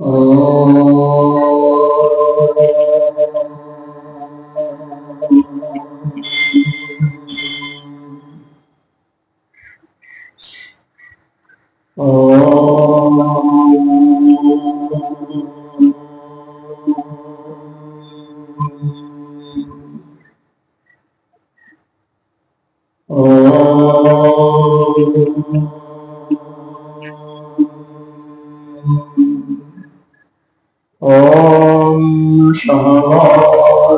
ॐ सहनावतु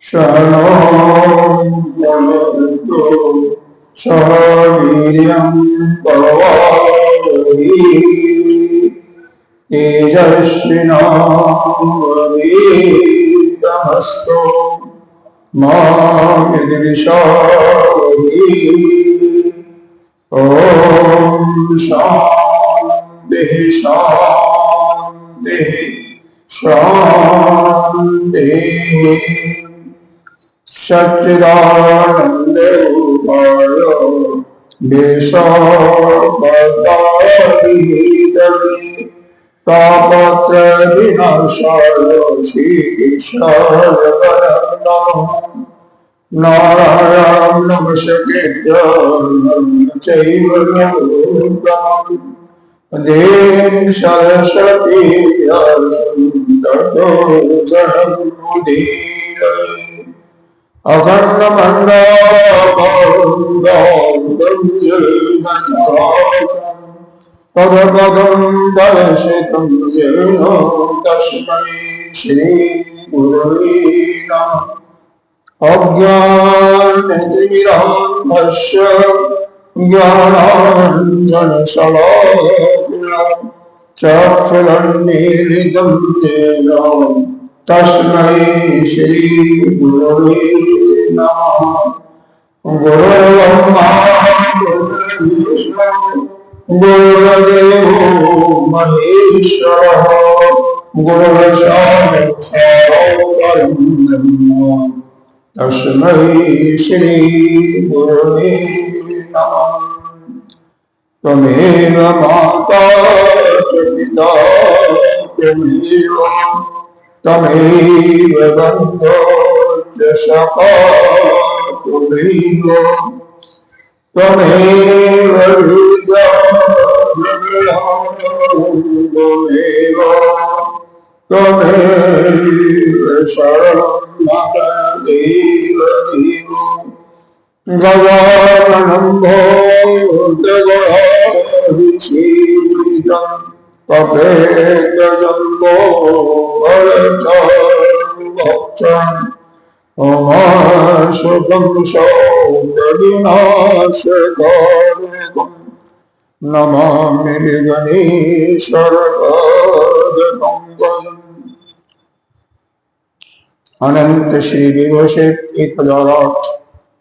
सहनो भुनक्तु सह वीर्यं करवावहै तेजस्विनावधीतमस्तु मा विद्विषावहै। ॐ शान्तिः शान्तिः शान्तिः। सच्चिदानन्दरूपाय देशोपकारिणे तापत्रयविनाशाय श्रीकृष्णाय वरं नारायणं नमस्कृत्य नरं चैव नरोत्तमं देवीं सरस्वतीं व्यासं ततो जयमुदीरये। अखण्डमण्डलं पदपदं दर्शितं येन तस्मै श्रीगुरवे नमः। अज्ञानतिमिरान्धस्य ज्ञानाञ्जनशलाकया चक्षुरुन्मीलितं येन तस्मै श्रीगुरवे नमः। गुरुर्ब्रह्मा गुरुर्विष्णुः गुरुर्देवो महेश्वरः गुरुर्साक्षात् परब्रह्म तस्मै श्रीगुरवे नमः। त्वमेव माता च पिता त्वमेव बन्धो च सखा त्वमेव हृदया त्वमेव शरणमदेव गजाननं भूतगणाधिसेवितं तपेतजम्बो भरतर्भक्षम् उमाशुकं शोकविनाशकारकं नमामि गणेशपदकं। अनंत श्री विभूषित 1008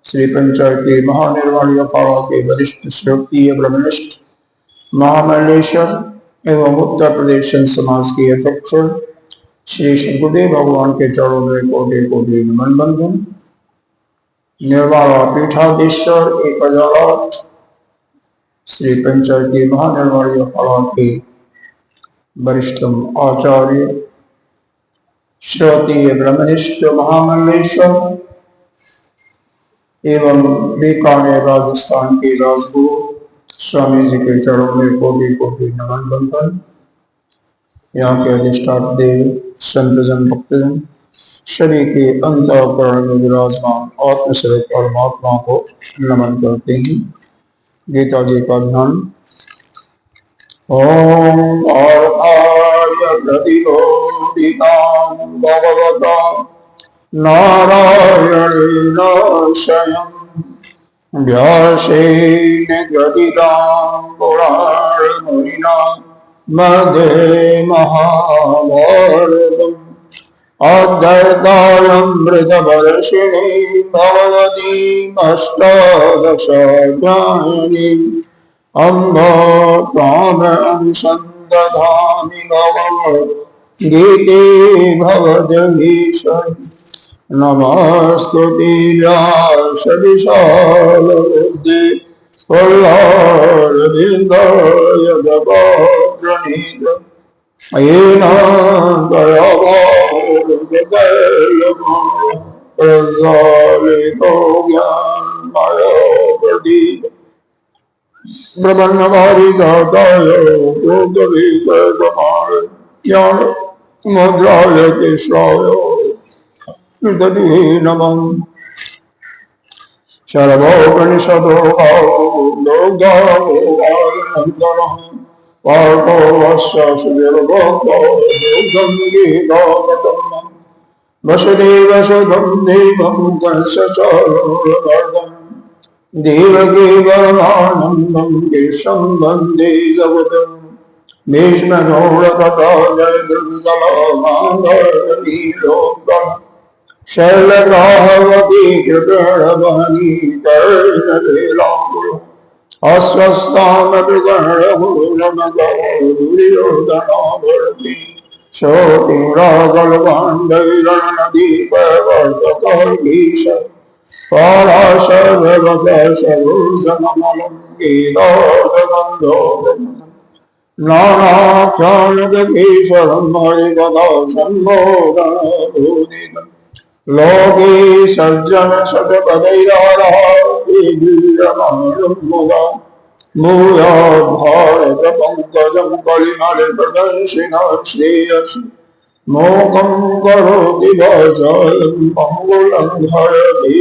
श्री पंचायती महानिर्वाण पावा के वरिष्ठ श्रोत्रीय ब्रह्मनिष्ठ महामंडलेश्वर एवं उत्तर प्रदेश समाज के अध्यक्ष श्री गुरुदेव भगवान के चरणों में कोटि कोटि नमन बंधन। निर्वाणा पीठाधीश्वर 1008 श्री पंचायती महानिर्वाण पावा के वरिष्ठ आचार्य श्रोत्रीय ब्रह्मनिष्ठ महामंडलेश्वर एवं बीकानेर राजस्थान के राजगुरु स्वामी जी के चरणों में कोटि कोटि नमन बंधन। यहाँ के अधिष्ठान देव संतजन भक्तजन शरीर के अंतःकरण में विराजमान आत्मस्वरूप परमात्मा को नमन करते हैं। गीता जी का ध्यान। ओम आर्धाय प्रतिबोधितां भगवता नारायणेन स्वयं व्यासेन गदितां पुराणमुनिना मध्ये महाभारतम् अद्वैतामृतवर्षिणी भगवतीम् अष्टादशाध्यायिनीम् अम्ब त्वाम् सन्दधामि भगवद्गीते भवद्गीश्वरि नमस्तुते व्यासविशालबुद्धे प्रह्लादविन्दाय गवाप्रणीत येन दयावान् प्रज्वालितो ज्ञानमयो ब्रह्मवारिजाताय योगविदगमाय ज्ञान मुद्राय कृष्णाय दधे नमः सर्वोपनिषदो लोकदानन्दनः पार्थो वस्य सुदेवभक्तो योगं गीतामतम् वसुदेवसुधं देवं कंसचारूरमर्दम् देवकी परमानन्दं केशं वन्दे जगदम् भीष्मगौरकथा जयदुर्गलमान्दलीलोकम् शैलग्राहवती कृतवहनी कर्णलीलाकुल अस्वस्थामपि गणहुलमगौर्योधनाभरति शोतिरागलभाण्डैरणनदीपवर्तकर्गीश पाराशरवदशरूषममलं गीतार्थगन्धोदम् नानाख्यानगीश्वरं हरिपदा सम्बोधनभूदितम् लोके सज्जन शतपदैराराधीरमाणमुदा भूया भारत पंकजं कलिमलप्रदर्शिना श्रेयसि मोकं करोति वाचालं पङ्गुलङ्घयति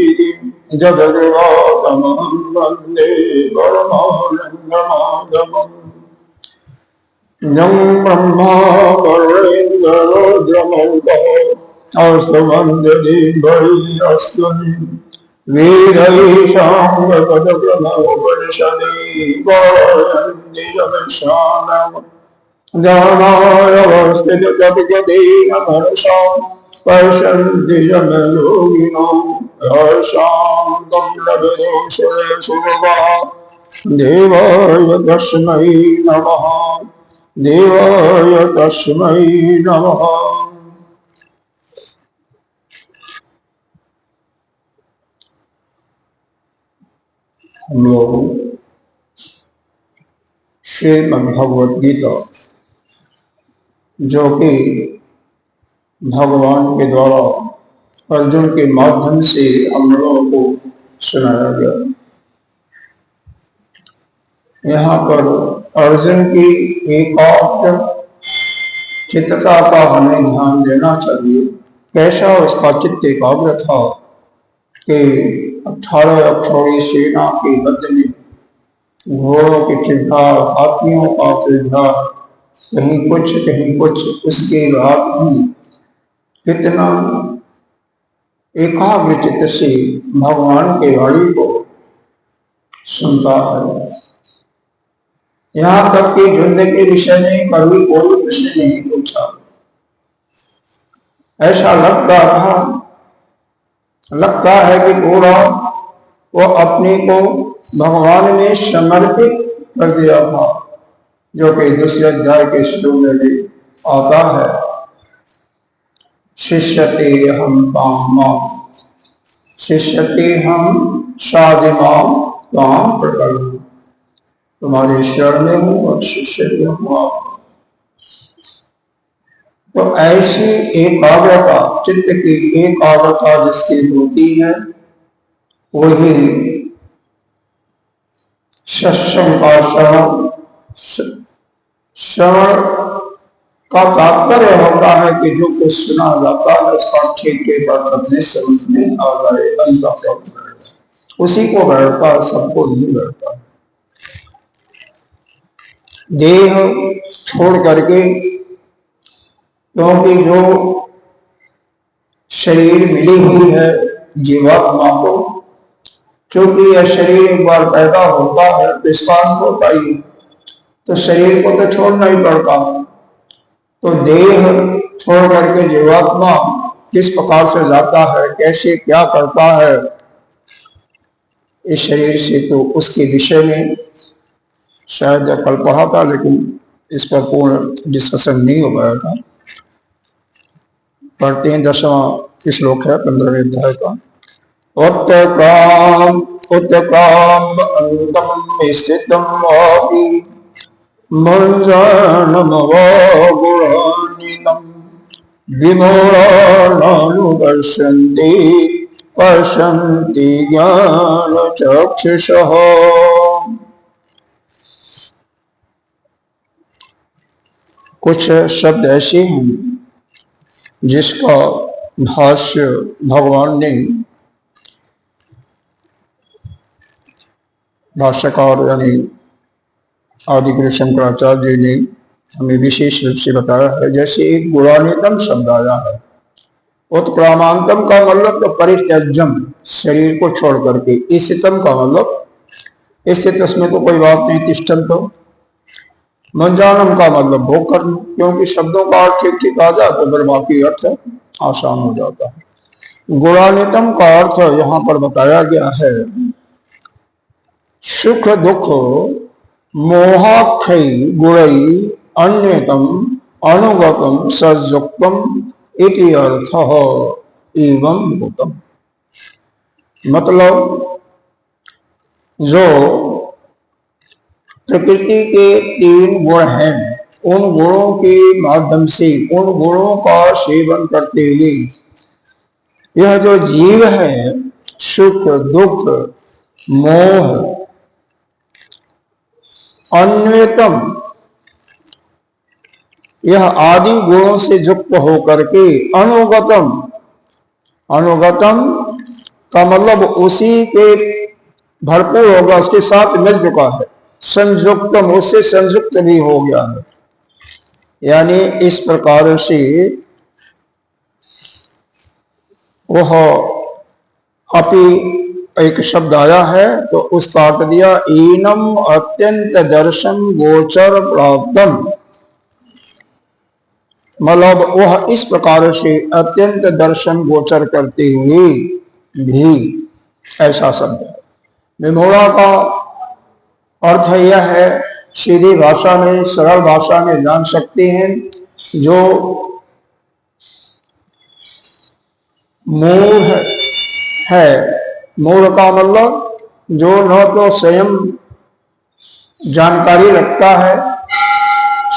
जगद्वातमं वन्दे परमानन्दमाधवम् यं ब्रह्मा वरुणेन्द्ररुद्रमरुतः अस्तवन्ददीर्घैः अस्त्वं वेदैशाङ्गपदप्रमोपनिषदे गायन्ति यमशानम् जानायवस्थितगतिगतेन मनसां पश्यन्ति यमयोगिनो शान्तं लभदोषुरसुरवा देवाय तस्मै नमः देवाय तस्मै नमः। हम लोग श्रीमद्भगवद गीता जो कि भगवान के द्वारा अर्जुन के माध्यम से हम लोगों को सुनाया गया। यहाँ पर अर्जुन की एकाग्र चित्तता का हमें ध्यान देना चाहिए। कैसा उसका चित्त एकाग्र था कि 18 अक्षौणी सेना के मध्य में घोड़ों की चिंता, हाथियों का चिंता, कहीं कुछ, उसके बाद भी कितना एकाग्र चित्त से भगवान के वाणी को सुनता है। यहाँ तक कि युद्ध के विषय में कभी कोई प्रश्न नहीं पूछा। ऐसा लगता है कि पूरा वो अपने को भगवान में समर्पित कर दिया था, जो कि दूसरे अध्याय के शुरू में भी आता है। शिष्यते हम कामां शिष्यते हम साधिमां काम प्रकरण, तुम्हारे शरण में हूँ और शिष्य भी हूँ आप। तो ऐसी एकाग्रता, चित्त की एकाग्रता जिसकी होती है वही सत्संग का श्रवण का तात्पर्य होता है कि जो कुछ सुना जाता है उसका ठीक अर्थ अपने समझ में आ जाए, उसी को बैठता है, सबको नहीं बैठता। देह छोड़ करके, क्योंकि जो शरीर मिली हुई है जीवात्मा को, क्योंकि यह शरीर एक बार पैदा होता है तो इसका अंत होता ही, तो शरीर को तो छोड़ना ही पड़ता है। तो देह छोड़ करके जीवात्मा किस प्रकार से जाता है, कैसे क्या करता है इस शरीर से, तो उसके विषय में शायद कल पढ़ा था, लेकिन इस पर पूर्ण डिस्कशन नहीं हो पाया था। पढ़ते हैं 10वां श्लोक है 15वें अध्याय का। उत्तकाम अंतम स्थितम वापि भुञ्जानमवागुणानिनं विमूढानानुपश्यन्ति पश्यन्ति ज्ञानचक्षुषः। कुछ शब्द ऐसे हैं जिसका भाष्य भगवान ने, भाष्यकार यानी आदिगुरु शंकराचार्य जी ने हमें विशेष रूप से बताया है। जैसे एक गुणान्वितम शब्द आया है, उत्क्रामांतम का मतलब तो परित्यज्यम, शरीर को छोड़ करके, स्थितम का मतलब स्थित, उसमें तो कोई बात नहीं, तिष्ठन तो, मंजानम का मतलब भोग करना, क्योंकि शब्दों का अर्थ ठीक ठीक आ जाए तो फिर बाकी अर्थ आसान हो जाता है। गुणान्वितम का अर्थ यहाँ पर बताया गया है सुख दुख मोहाख्यई गुणई अन्यतम अनुगतम सयुक्तम इति अर्थ एवं भूतम। मतलब जो प्रकृति के 3 गुण हैं, उन गुणों के माध्यम से, उन गुणों का सेवन करते हुए यह जो जीव है सुख दुख मोह अन्वेतम, यह आदि गुणों से युक्त होकर के अनुगतम, अनुगतम का मतलब उसी के भरपूर होगा, उसके साथ मिल चुका है, संयुक्तम उससे संयुक्त भी हो गया है। यानी इस प्रकार से वह अपि एक शब्द आया है तो उसका अर्थ दिया एनम अत्यंत दर्शन गोचर प्राप्तम, मतलब वह इस प्रकार से अत्यंत दर्शन गोचर करते हुए भी, ऐसा शब्द है। विमूढ़ा का अर्थ यह है, सीधी भाषा में सरल भाषा में जान सकते हैं, जो मूढ़ है। मूढ़ का मतलब जो न तो स्वयं जानकारी रखता है,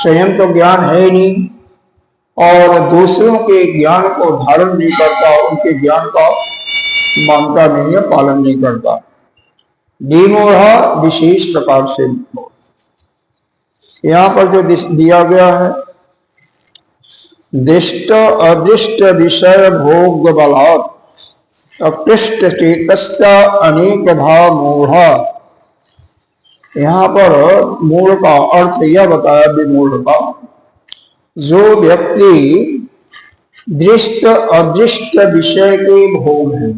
स्वयं तो ज्ञान है ही नहीं, और दूसरों के ज्ञान को धारण नहीं करता, उनके ज्ञान का मानता नहीं है, पालन नहीं करता। विमूढ़ विशेष प्रकार से। यहाँ पर जो दिया गया है, दिष्ट अदृष्ट विषय भोग बलात् अकृष्ट चेतस्य अनेकधा मूढ़ा, यहाँ पर मूढ़ का अर्थ यह बताया विमूढ़ का, जो व्यक्ति दृष्ट अदृष्ट विषय के भोग है।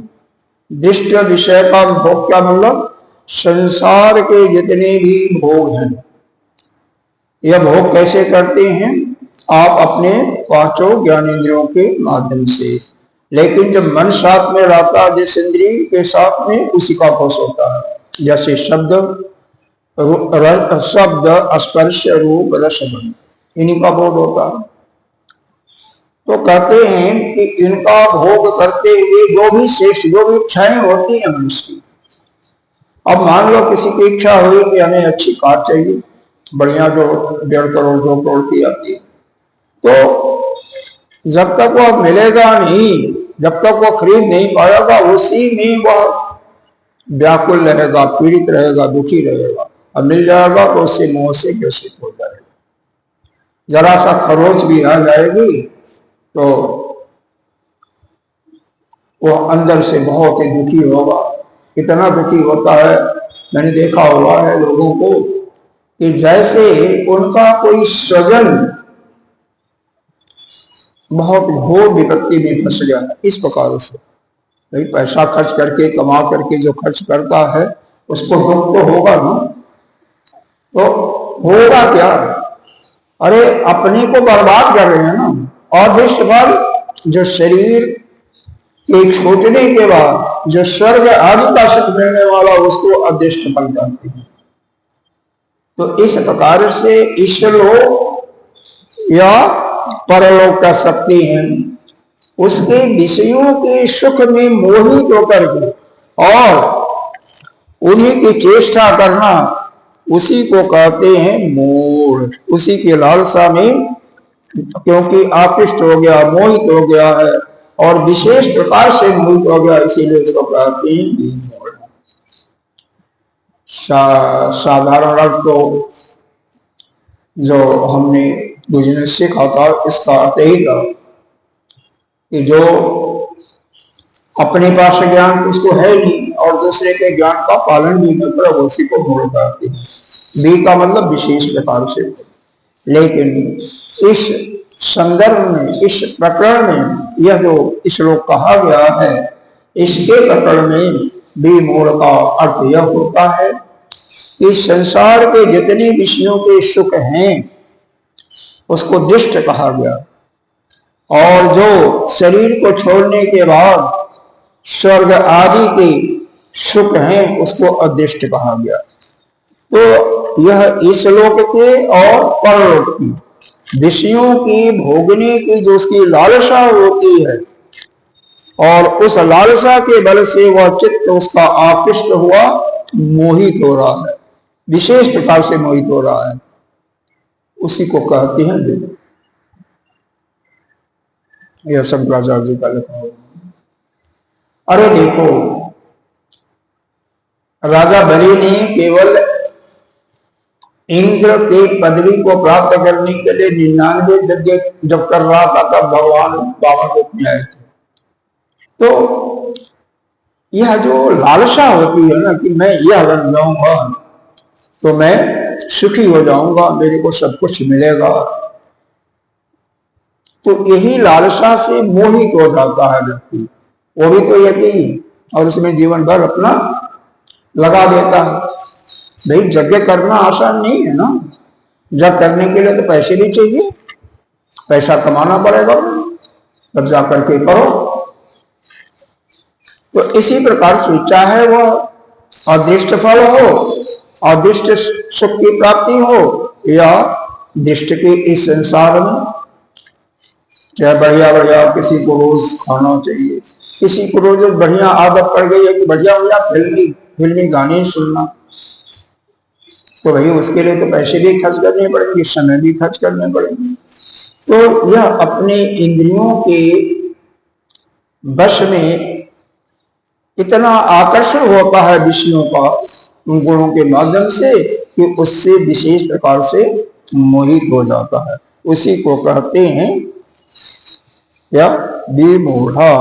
दृष्ट विषय का भोग क्या मतलब, संसार के जितने भी भोग हैं, यह भोग कैसे करते हैं आप अपने 5 ज्ञानेंद्रियों के माध्यम से, लेकिन जब मन साथ में रहता है, जिस इंद्रिय के साथ में, उसी का भोग होता है। जैसे शब्द स्पर्श रूप रसगंध, इन्हीं का भोग होता है। तो कहते हैं कि इनका भोग करते हुए जो भी श्रेष्ठ, जो भी इच्छाएं होती हैं मनुष्य की, अब मान लो किसी की इच्छा हुई कि हमें अच्छी कार चाहिए, बढ़िया, जो 1.5 करोड़ 2 करोड़ की आती है, तो जब तक वह मिलेगा नहीं, जब तक वो खरीद नहीं पाएगा, उसी में वह व्याकुल रहेगा, पीड़ित रहेगा, दुखी रहेगा। अब मिल जाएगा तो उससे मोह से ग्रसित हो जाएगा। जरा सा खरोच भी आ जाएगी तो वो अंदर से बहुत ही दुखी होगा। इतना दुखी होता है, मैंने देखा हुआ है लोगों को, कि जैसे उनका कोई स्वजन बहुत घोर विपत्ति में फंस गया है, इस प्रकार से। भाई पैसा खर्च करके, कमा करके जो खर्च करता है, उसको दुख तो होगा ना। तो होगा क्या, अरे अपने को बर्बाद कर रहे हैं ना। और दृष्ट फल, जो शरीर के छूटने के बाद जो स्वर्ग आदि का सुख मिलने वाला, उसको अदृष्ट फल कहते हैं। तो इस प्रकार से ईश्वरलोक या परलोक कह सकते हैं, उसके विषयों के सुख में मोहित होकर के और उन्हीं की चेष्टा करना, उसी को कहते हैं मूढ़। उसी की लालसा में क्योंकि आकृष्ट हो गया, मोहित हो गया है और विशेष प्रकार से मोहित हो गया, इसीलिए उसको कहते हैं मूढ़। साधारण अर्थ तो जो हमने बुझने सीखा था इसका अर्थ यही था कि जो अपने पास ज्ञान उसको है नहीं और दूसरे के ज्ञान का पालन भी न करे, उसी को मूढ़ कहते हैं। बी का मतलब विशेष प्रकार से। लेकिन इस संदर्भ में, इस प्रकरण में यह जो श्लोक कहा गया है, इसके प्रकरण में बी मूढ़ का अर्थ यह होता है कि संसार के जितने विषयों के सुख हैं उसको दिष्ट कहा गया, और जो शरीर को छोड़ने के बाद स्वर्ग आदि के सुख हैं उसको अदृष्ट कहा गया। तो यह इस लोक के और परलोक की विषयों की भोगने की जो उसकी लालसा होती है, और उस लालसा के बल से वह चित्त उसका आकृष्ट हुआ, मोहित हो रहा है, विशेष प्रकार से मोहित हो रहा है, उसी को कहते हैं देव। यह शंकराचार्य जी का लिखा हुआ। अरे देखो, राजा बलि ने केवल इंद्र के पदवी को प्राप्त करने के लिए 99 यज्ञ जब कर रहा था तब भगवान बाबा को में आए थे। तो यह जो लालसा होती है ना कि मैं यह बन जाऊंगा तो मैं सुखी हो जाऊंगा, मेरे को सब कुछ मिलेगा, तो यही लालसा से मोहित हो जाता है व्यक्ति। वो भी तो यकीन, और उसमें जीवन भर अपना लगा देता है। भाई यज्ञ करना आसान नहीं है ना, यज्ञ करने के लिए तो पैसे भी चाहिए, पैसा कमाना पड़ेगा, तब जा करके करो। तो इसी प्रकार से चाहे वह अदृष्ट फल हो, अदृष्ट सुख की प्राप्ति हो, या दृष्ट के इस संसार में, चाहे बढ़िया बढ़िया किसी को रोज खाना चाहिए, किसी को रोज बढ़िया आदत पड़ गई है कि बढ़िया बढ़िया फिल्मी गाने सुनना, तो भाई उसके लिए तो पैसे भी खर्च करने पड़ेंगे, समय भी खर्च करने पड़ेंगे। तो यह अपने इंद्रियों के वश में इतना आकर्षण होता है विषयों का उन गुणों के माध्यम से कि उससे विशेष प्रकार से मोहित हो जाता है। उसी को कहते हैं या विमूढ़ा।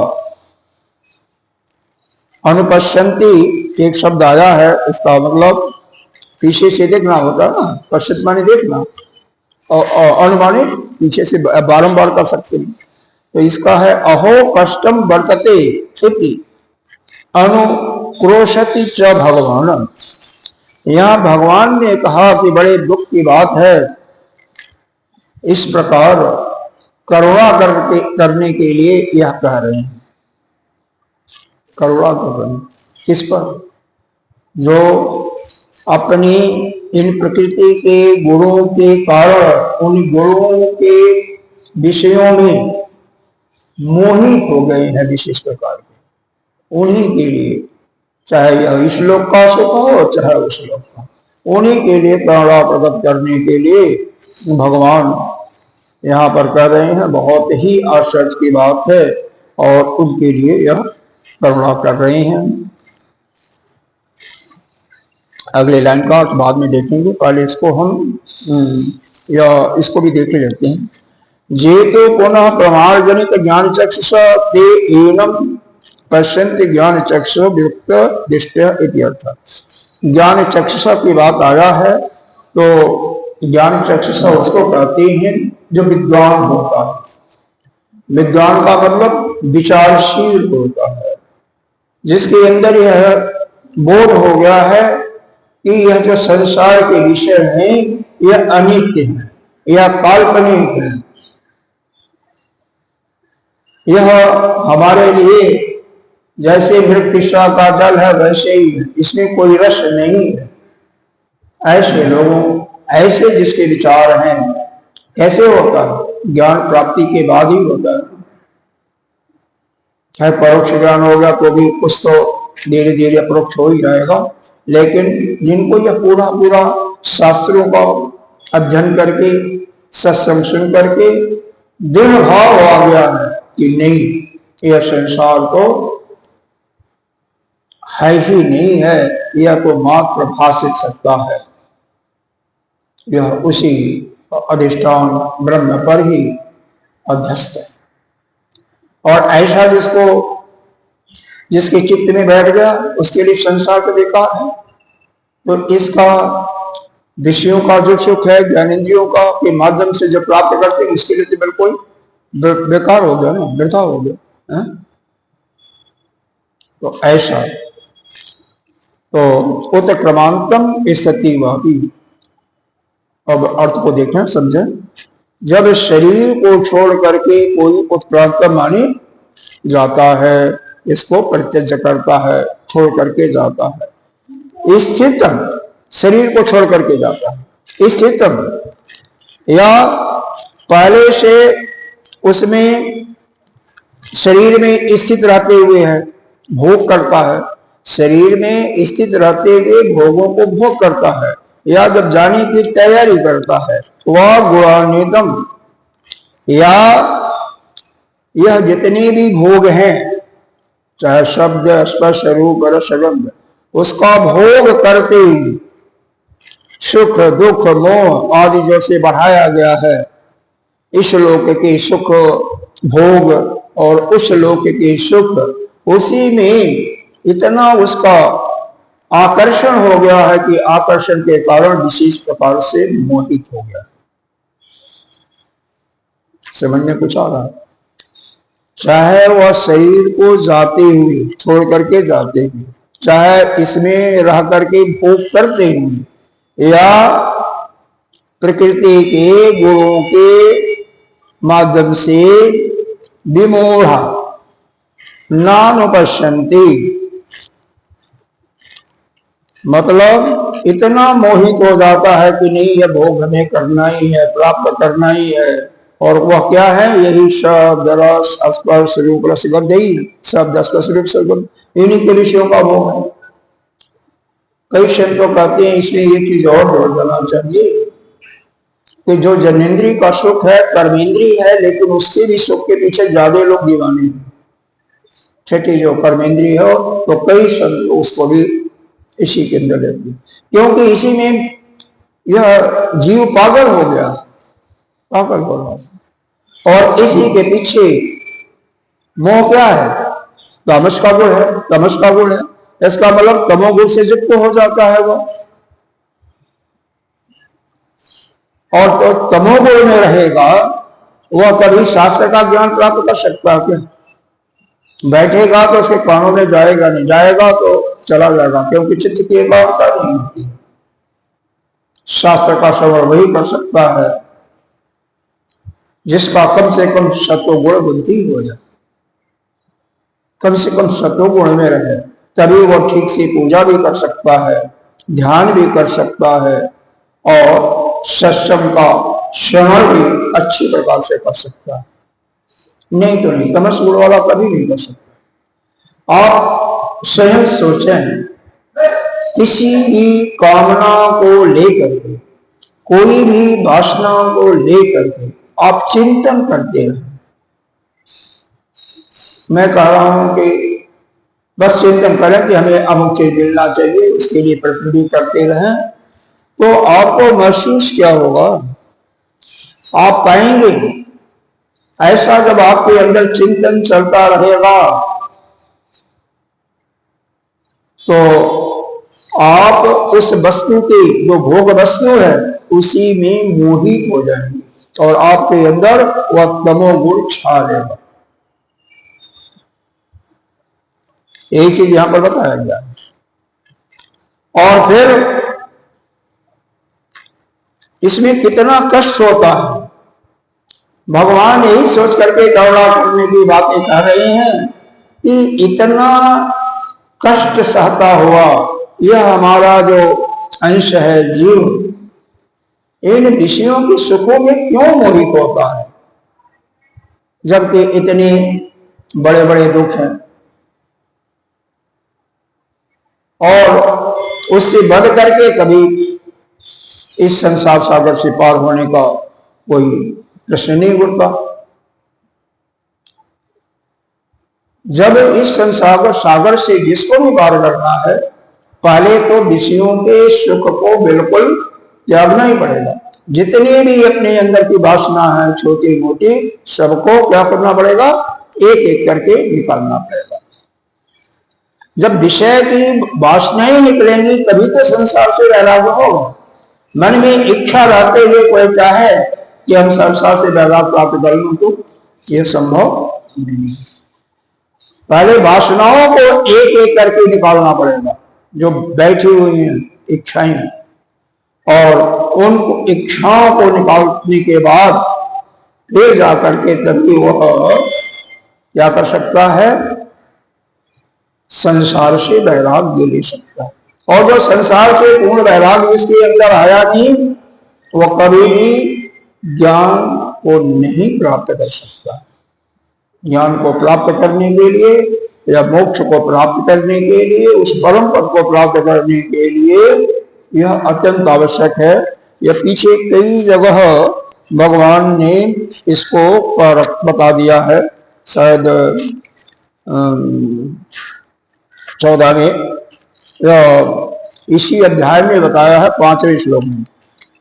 अनुपश्यंती एक शब्द आया है, इसका मतलब पीछे से देखना होता है ना, पश्चित माने देखना, और अनुमाने पीछे से बारंबार कर सकते हैं। तो इसका है अहो कष्टम वर्तते इति अनुक्रोशति च भगवान। यहाँ भगवान ने कहा कि बड़े दुख की बात है, इस प्रकार करुणा करने के लिए यह कह रहे हैं। करुणा कर रहे हैं किस पर? जो अपनी इन प्रकृति के गुणों के कारण उन गुणों के विषयों में मोहित हो गए हैं विशेष प्रकार के, उन्हीं के लिए, चाहे यह इस लोक का सुख हो चाहे उस लोक का, उन्हीं के लिए करुणा प्रकट करने के लिए भगवान यहाँ पर कह रहे हैं। बहुत ही आश्चर्य की बात है और उनके लिए यह करुणा कर रहे हैं। अगले लाइन का तो बाद में देखेंगे, पहले इसको हम या इसको भी देख लेते हैं। जे तो पुनः प्रमाण जनित ज्ञान चक्षुष ते एनम पश्यन्ति ज्ञान चक्षुष वियुक्त दृष्टि इत्यर्थ। ज्ञान चक्षुष की बात आया है, तो ज्ञान चक्षुष उसको कहते हैं जो विद्वान होता है। विद्वान का मतलब विचारशील होता है, जिसके अंदर यह बोध हो गया है कि यह जो संसार के विषय हैं यह अनित्य है, यह काल्पनिक है, यह हमारे लिए जैसे मृत्तिका का जल है वैसे ही है, इसमें कोई रस नहीं है। ऐसे लोगों, ऐसे जिसके विचार हैं, कैसे होता है? ज्ञान प्राप्ति के बाद ही होता है। चाहे परोक्ष ज्ञान होगा तो भी कुछ तो धीरे धीरे अपरोक्ष हो ही जाएगा, लेकिन जिनको यह पूरा पूरा शास्त्रों का अध्ययन करके सत्संग सुन करके दृढ़ भाव आ गया है कि नहीं, यह संसार तो है ही नहीं है, यह तो मात्र भाषित सत्ता है, यह उसी अधिष्ठान ब्रह्म पर ही अध्यस्त है। और ऐसा जिसके चित्त में बैठ गया उसके लिए संसार तो बेकार है। तो इसका विषयों का जो सुख है ज्ञानेंद्रियों का के माध्यम से जो प्राप्त करते हैं उसके लिए तो बिल्कुल बेकार हो गया ना, वृथा हो गया है? तो ऐसा तो उत्क्रमांतम स्थिति वह भी। अब अर्थ को देखें समझें। जब शरीर को छोड़ करके कोई उत्क्रांत माने जाता है, इसको परित्यज करता है, छोड़ करके जाता है, स्थित शरीर को छोड़ करके जाता है, स्थित या पहले से उसमें शरीर में स्थित रहते हुए है, भोग करता है, शरीर में स्थित रहते हुए भोगों को भोग करता है, या जब जाने की तैयारी करता है वह गुणान्वितम, या यह जितने भी भोग हैं चाहे शब्द स्पर्श रूप रस गंध, उसका भोग करते हुए सुख दुख मोह आदि जैसे बढ़ाया गया है, इस लोक के सुख भोग और उस लोक के सुख, उसी में इतना उसका आकर्षण हो गया है कि आकर्षण के कारण विशेष प्रकार से मोहित हो गया। समझने कुछ आ रहा है? चाहे वह शरीर को जाते हुए छोड़ करके जाते हुए, चाहे इसमें रह करके भोग करते हुए, या प्रकृति के गुणों के माध्यम से विमोढ़ा नानुपश्यन्ति, मतलब इतना मोहित हो जाता है कि नहीं यह भोग हमें करना ही है, प्राप्त करना ही है। और वह क्या है? यही शब्द रस स्पर्श रूप रस गंध ही है। शब्द स्पर्श रूप रस गंध इन्हीं के विषयों का भोग है। कई संतों कहते हैं इसमें ये चीज और जोड़ देना चाहिए कि जो जनेन्द्रीय का सुख है कर्मेंद्रीय है, लेकिन उसके भी सुख के पीछे ज्यादा लोग दीवाने हैं। छठी जो कर्मेंद्रीय हो तो कई संत उसको भी इसी के अंदर लेते हैं, क्योंकि इसी में यह जीव पागल हो गया, पागल हो रहा। और इसी के पीछे मोह क्या है? तामस का गुण है, तमस का गुण है। इसका मतलब तमोगुण से युक्त हो जाता है वो, और तो तमोगुण में रहेगा वह कभी शास्त्र का ज्ञान प्राप्त कर सकता है क्या? बैठेगा तो उसके कानों में जाएगा नहीं, जाएगा तो चला जाएगा, क्योंकि चित्त की एकाग्रता नहीं होती। शास्त्र का श्रवण वही कर सकता है जिसका कम से कम सत्वगुण बुद्धि हो जाए, कम से कम सत्वगुण में रहे, तभी वो ठीक से पूजा भी कर सकता है, ध्यान भी कर सकता है, और सत्संग का श्रवण भी अच्छी प्रकार से कर सकता है। नहीं तो नहीं, तमस गुण वाला कभी नहीं कर सकता। आप स्वयं सोचें, किसी भी कामना को लेकर के, कोई भी वासना को लेकर के आप चिंतन करते रहे। मैं कह रहा हूं कि बस चिंतन करें कि हमें अमुक चीज मिलना चाहिए, उसके लिए प्रयत्न करते रहें, तो आपको महसूस क्या होगा? आप पाएंगे ऐसा जब आपके अंदर चिंतन चलता रहेगा तो आप उस वस्तु के जो भोग वस्तु है उसी में मोहित हो जाएंगे, और आपके अंदर वह तमोगुण छा लेगा। यही चीज यहां पर बताया गया है। और फिर इसमें कितना कष्ट होता है, भगवान यही सोच करके करुणा करने की बातें कह रहे हैं कि इतना कष्ट सहता हुआ यह हमारा जो अंश है जीव, इन विषयों के सुखों में क्यों मोहित होता है, जबकि इतने बड़े बड़े दुख हैं। और उससे बढ़ करके कभी इस संसार सागर से पार होने का कोई प्रश्न नहीं उठता। जब इस संसार सागर से जिसको भी पार करना है, पहले तो विषयों के सुख को बिल्कुल त्यागना ही पड़ेगा। जितनी भी अपने अंदर की वासना है छोटी मोटी, सबको क्या करना पड़ेगा, एक एक करके निकालना पड़ेगा। जब विषय की वासनाएं निकलेंगी तभी तो संसार से वैराग्य होगा। मन में इच्छा रहते हुए कोई चाहे कि हम संसार से वैराग्य प्राप्त कर लूं, तो यह संभव नहीं। पहले वासनाओं को एक एक करके निकालना पड़ेगा, जो बैठी हुई हैं इच्छाएं, और उन इच्छाओं को निकालने के बाद फिर जाकर के तभी वह क्या कर सकता है, संसार से वैराग्य ले सकता है। और जो संसार से पूर्ण वैराग्य इसके अंदर आया नहीं, वह कभी भी ज्ञान को नहीं प्राप्त कर सकता। ज्ञान को प्राप्त करने के लिए या मोक्ष को प्राप्त करने के लिए, उस परम पद को प्राप्त करने के लिए यह अत्यंत आवश्यक है। यह पीछे कई जगह भगवान ने इसको बता दिया है, शायद 14 में, इसी अध्याय में बताया है 5वें श्लोक में।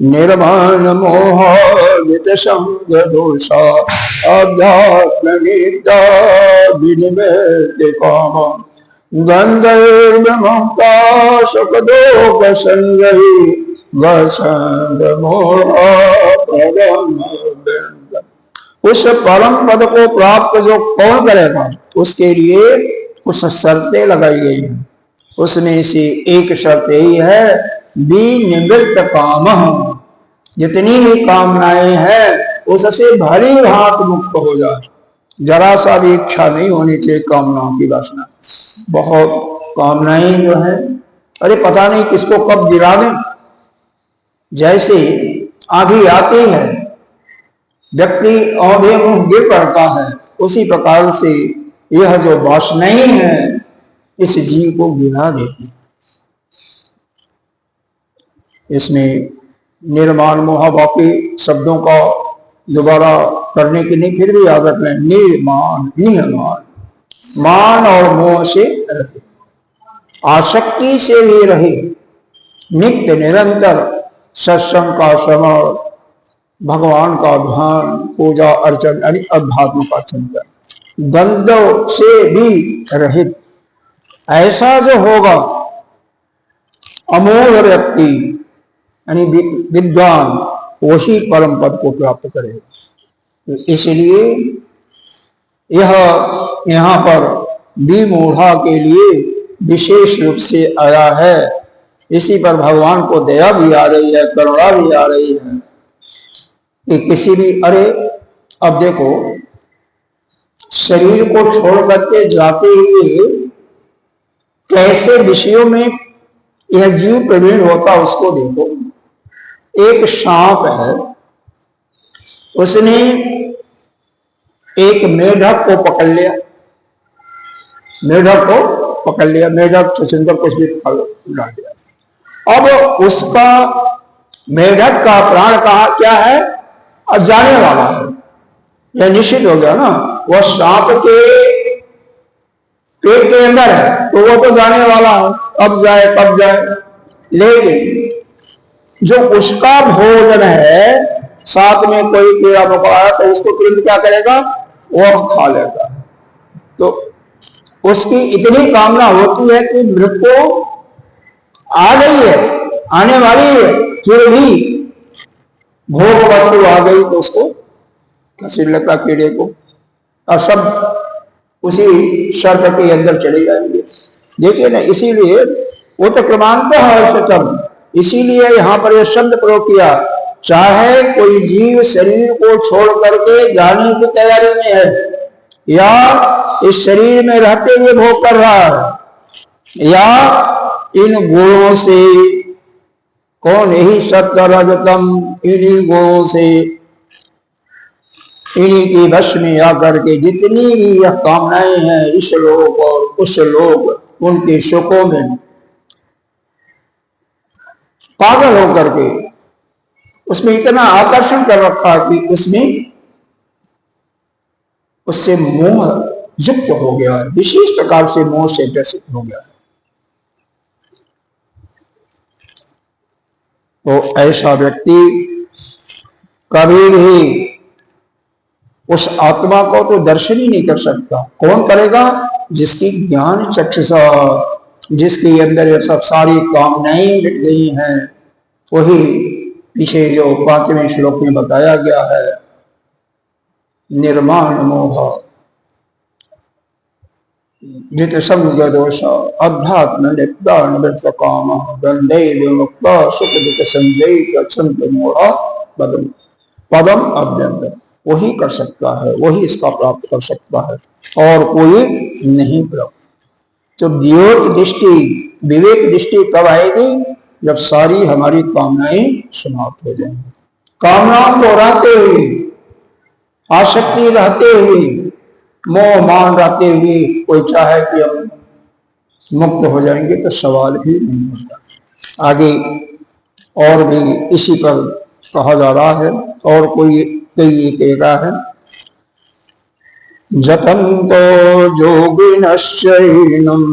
निर्माण मोह जित संग दोषा अध्यात्म नित्या विनिमेत्य काम गंधर्वमुक्ता सुख दोष संगहि वसंग मोह परम। उस परम पद को प्राप्त जो कौन करेगा, उसके लिए कुछ शर्तें लगाई गई हैं। उसमें से एक शर्त यही है, विनिवृत्त काम, जितनी भी कामनाएं हैं उससे भली भांति मुक्त हो जाए। जरा सा भी इच्छा नहीं होनी चाहिए कामनाओं की वासना। बहुत कामनाएं जो है, अरे पता नहीं किसको कब गिरा दें। जैसे आंधी आती है, व्यक्ति औंधे मुंह गिर पड़ता है, उसी प्रकार से यह जो वासनाएं हैं इस जीव को गिरा देती। इसमें निर्माण मोह, बाकी शब्दों का दोबारा करने की नहीं, फिर भी आदत में निर्माण, निहमान, मान और मोह से रहे, आसक्ति से भी रहे, नित्य निरंतर सत्संग का श्रवण, भगवान का ध्यान, पूजा अर्चन यानी अध्यात्म का चिंतन, द्वंद्व से भी रहित, ऐसा जो होगा अमोघ व्यक्ति यानी विद्वान, वही परम पद को प्राप्त करेगा। तो इसलिए यह यहाँ पर विमूढ़ा के लिए विशेष रूप से आया है। इसी पर भगवान को दया भी आ रही है, करुणा भी आ रही है कि किसी भी, अरे अब देखो, शरीर को छोड़ करके जाते हुए कैसे विषयों में यह जीव प्रवीण होता, उसको देखो। एक सांप है, उसने एक मेढक को पकड़ लिया, मेढक को पकड़ लिया, मेढक छछूंदर कुछ भी डाल दिया। अब उसका मेढक का प्राण कहा क्या है, अब जाने वाला है, यह निश्चित हो गया ना। वह सांप के पेट के अंदर है तो वो तो जाने वाला है, अब जाए कब जाए। लेकिन जो उसका भोजन है, साथ में कोई कीड़ा मकोड़ा है तो उसको तुरंत क्या करेगा, वो खा लेगा। तो उसकी इतनी कामना होती है कि मृत्यु आ गई है, आने वाली है, फिर भी भोग वस्तु आ गई तो उसको कसीर लगता कीड़े को, और सब उसी शर्त के अंदर चले जाएंगे। देखिए ना, इसीलिए वो तो क्रमांत है, इसीलिए यहां पर यह शब्द प्रयोग किया, चाहे कोई जीव शरीर को छोड़ करके जाने की तैयारी में है, या इस शरीर में रहते हुए भोग कर रहा है, या इन गुणों से, कौन, यही सत्य रजतम, इन्हीं गुणों से, इन्हीं की वश में आकर के जितनी भी यह कामनाएं हैं, इस लोक और उस लोक, उनके सुखों में पागल होकर के उसमें इतना आकर्षण कर रखा कि उसमें उससे मोह युक्त हो गया है, विशेष प्रकार से मोह से ग्रसित हो गया है। तो ऐसा व्यक्ति कभी भी उस आत्मा को तो दर्शन ही नहीं कर सकता। कौन करेगा? जिसकी ज्ञान चक्षुषा, जिसके अंदर ये सब सारी कामनाएं मिट गई हैं, वही पीछे जो 5वें श्लोक में बताया गया है, निर्माण मोह जित संग दोष अध्यात्म नित्यान वृत्त काम गंधे विमुक्त सुख दुख संजय गच्छन्त मोह पदम पदम अभ्यंतर। वही कर सकता है, वही इसका प्राप्त कर सकता है, और कोई नहीं प्राप्त। तो विवेक दृष्टि कब आएगी? जब सारी हमारी कामनाएं समाप्त हो जाएंगी। कामनाओं को रहते हुए, आसक्ति रहते हुए, मोह मान रहते हुए कोई चाहे कि हम मुक्त हो जाएंगे तो सवाल भी नहीं होता। आगे और भी इसी पर कहा जा रहा है, और कोई कह रहा है, जतन्तो योगिनश्चैनं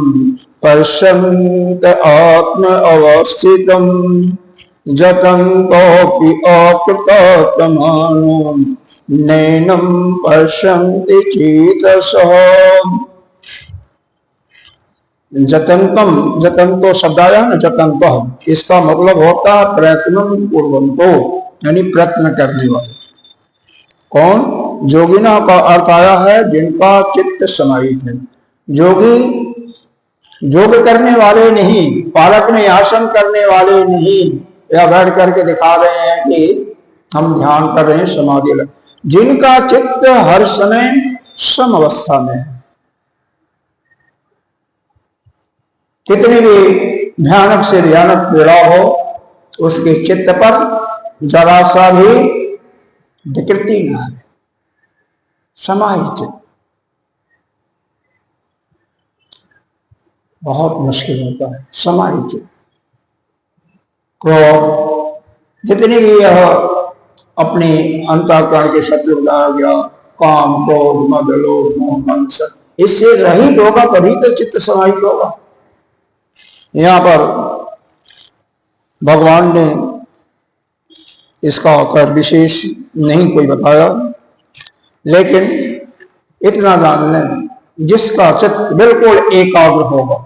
पश्यन्त आत्म अवस्थितं जतन्तोऽपि अकृतात्मानो नैनं पश्यन्ति चेतसः। जतंतम, जतंतो शब्द आया ना, जतंत, इसका मतलब होता है प्रयत्नम कुर्वन्तो, यानी प्रयत्न करने वाले। कौन? जोगिना का अर्थ आया है जिनका चित्त समाहित है। जोगी योग करने वाले नहीं, पालक में आसन करने वाले नहीं, या बैठ करके दिखा रहे हैं कि हम ध्यान कर रहे हैं, समाधि लग। जिनका चित्त हर समय सम अवस्था में है, कितनी भी भयानक से भयानक पीड़ा हो, उसके चित्त पर जरा सा भी विकृति न आए, समाहित चित्त। बहुत मुश्किल होता है समाहित चित्त। क्रोध, जितने भी यह अपने अंतःकरण के शत्रु आ गया, काम क्रोध मद लोभ मोह मंसन, इससे रहित होगा तभी तो चित्त समाहित होगा। यहाँ पर भगवान ने इसका कर विशेष नहीं कोई बताया, लेकिन इतना जान लें, जिसका चित्त बिल्कुल एकाग्र होगा।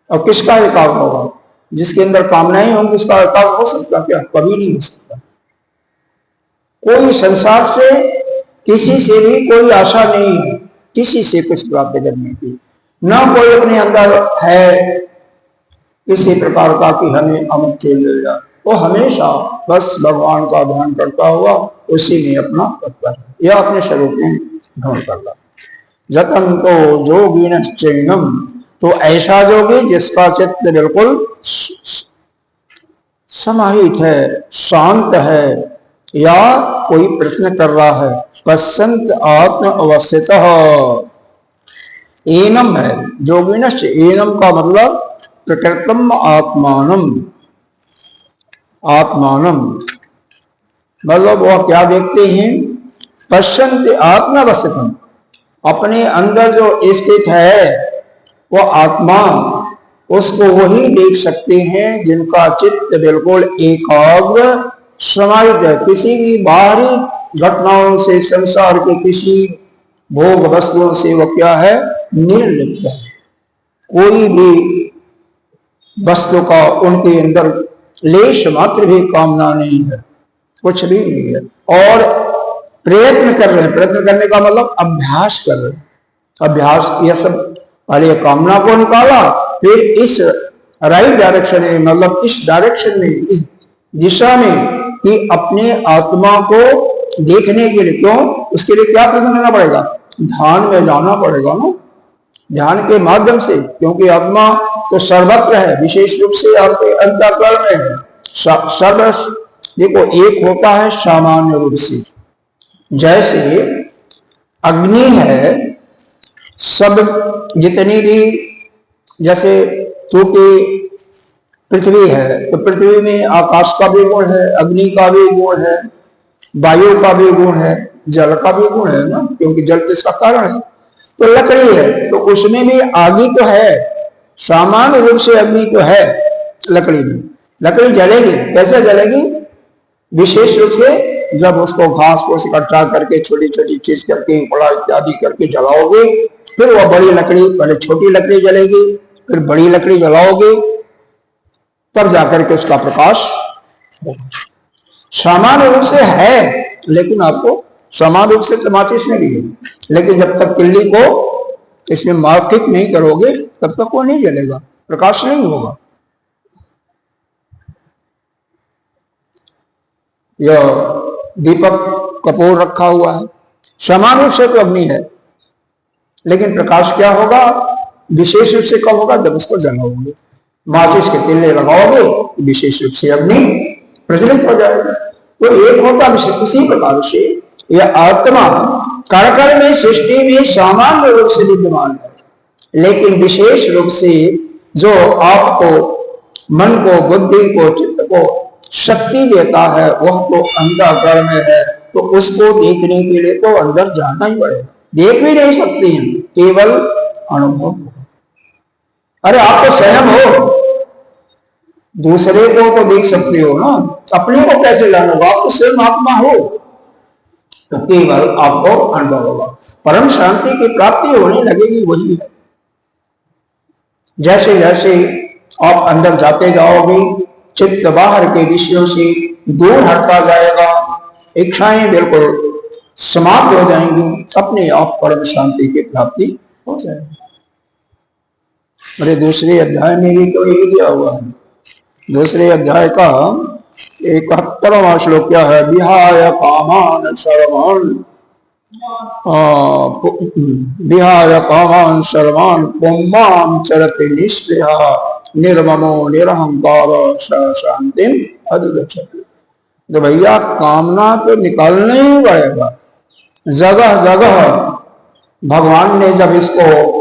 और किसका एकाग्र होगा? जिसके अंदर कामनाएं होंगी उसका एकाग्र हो सकता? क्या कभी नहीं हो सकता। कोई संसार से किसी से भी कोई आशा नहीं है किसी से कुछ प्राप्त करने की, ना कोई अपने अंदर है किसी प्रकार का कि हमें अमुक चीज मिल जाए। वो हमेशा बस भगवान का ध्यान करता हुआ उसी में अपना तत्पर है, या अपने स्वरूप में ढूंढ करता। जतन्तो योगिनश्चैनं, तो ऐसा जोगी जिसका चित्त बिल्कुल समाहित है, शांत है, या कोई प्रश्न कर रहा है। पश्यन्त आत्म अवस्थितः, एनम है योगिनश्च, एनम का मतलब प्रकृतम आत्मानम। आत्मानम मतलब वह क्या देखते हैं? पश्यन्त आत्मावस्थितम, अपने अंदर जो स्थित है वो आत्मा, उसको वही देख सकते हैं जिनका चित्त बिल्कुल एकाग्र समाहित है। किसी भी बाहरी घटनाओं से, संसार के किसी भोग वस्तुओं से वो क्या है? निर्लिप्त है। कोई भी वस्तु का उनके अंदर लेश मात्र भी कामना नहीं है, कुछ भी नहीं है, और प्रयत्न कर रहे हैं। प्रयत्न करने का मतलब अभ्यास कर रहे हैं। अभ्यास यह सब, पहले कामना को निकाला, फिर इस राइट डायरेक्शन में, मतलब इस डायरेक्शन में, इस दिशा में, कि अपने आत्मा को देखने के लिए। क्यों? उसके लिए क्या प्रयत्न करना पड़ेगा? ध्यान में जाना पड़ेगा ना, ध्यान के माध्यम से, क्योंकि आत्मा तो सर्वत्र है, विशेष रूप से आपके अंतःकरण में है। सर्व देखो एक होता है सामान्य रूप से, जैसे अग्नि है, सब जितनी भी, जैसे चूंकि पृथ्वी है तो पृथ्वी में आकाश का भी गुण है, अग्नि का भी गुण है, वायु का भी गुण है, जल का भी गुण है ना, क्योंकि जल तो इसका कारण है। तो लकड़ी है तो उसमें भी आगी तो है, सामान्य रूप से अग्नि तो है लकड़ी में। लकड़ी जलेगी, कैसे जलेगी? विशेष रूप से जब उसको घास फूस इकट्ठा करके छोटी छोटी चीज करके बड़ा इत्यादि करके जलाओगे, फिर वह बड़ी लकड़ी, पहले छोटी लकड़ी जलेगी फिर बड़ी लकड़ी जलाओगे, तब जाकर के उसका प्रकाश होगा। सामान्य रूप से है, लेकिन आपको सामान्य रूप से तो माचिस में भी है, लेकिन जब तक तिल्ली को इसमें मार्किट नहीं करोगे तब तक वो नहीं जलेगा, प्रकाश नहीं होगा। यह दीपक कपूर रखा हुआ है, सामान्य रूप से तो अग्नि है, लेकिन प्रकाश क्या होगा? विशेष रूप से कब होगा? जब उसको जलाओगे, माचिस के तिल्ले लगाओगे, विशेष रूप से अग्नि प्रज्वलित हो जाएगा। तो एक होता विषय, उसी प्रकार से यह आत्मा कण में सृष्टि में सामान्य रूप से विद्यमान है, लेकिन विशेष रूप से जो आपको मन को, बुद्धि को, चित्त को शक्ति देता है वह तो अंतःकरण में है। तो उसको देखने के लिए तो अंदर जाना ही पड़ेगा, देख भी नहीं सकते हैं, केवल अनुभव। अरे आप तो स्वयं हो, दूसरे को तो देख सकते हो ना, अपने को कैसे जानोगे? आप तो स्वयं आत्मा हो, तो केवल आपको अनुभव होगा। परम शांति की प्राप्ति होने लगेगी, वही है। जैसे जैसे आप अंदर जाते जाओगे, चित्त बाहर के विषयों से दूर हटता जाएगा, इच्छाएं बिल्कुल समाप्त हो जाएंगी, अपने आप परम शांति की प्राप्ति हो जाएगी। मेरे दूसरे अध्याय में भी तो यही दिया हुआ है। दूसरे अध्याय का 71वां श्लोक क्या है? विहाय कामान सर्वान् विहाय कामान सर्वान् पुमां चरति निष्क्रियः निर्ममो निरहंकार शांतिम अधिगच्छति। तो भैया कामना तो निकालना ही पड़ेगा। जगह जगह भगवान ने जब इसको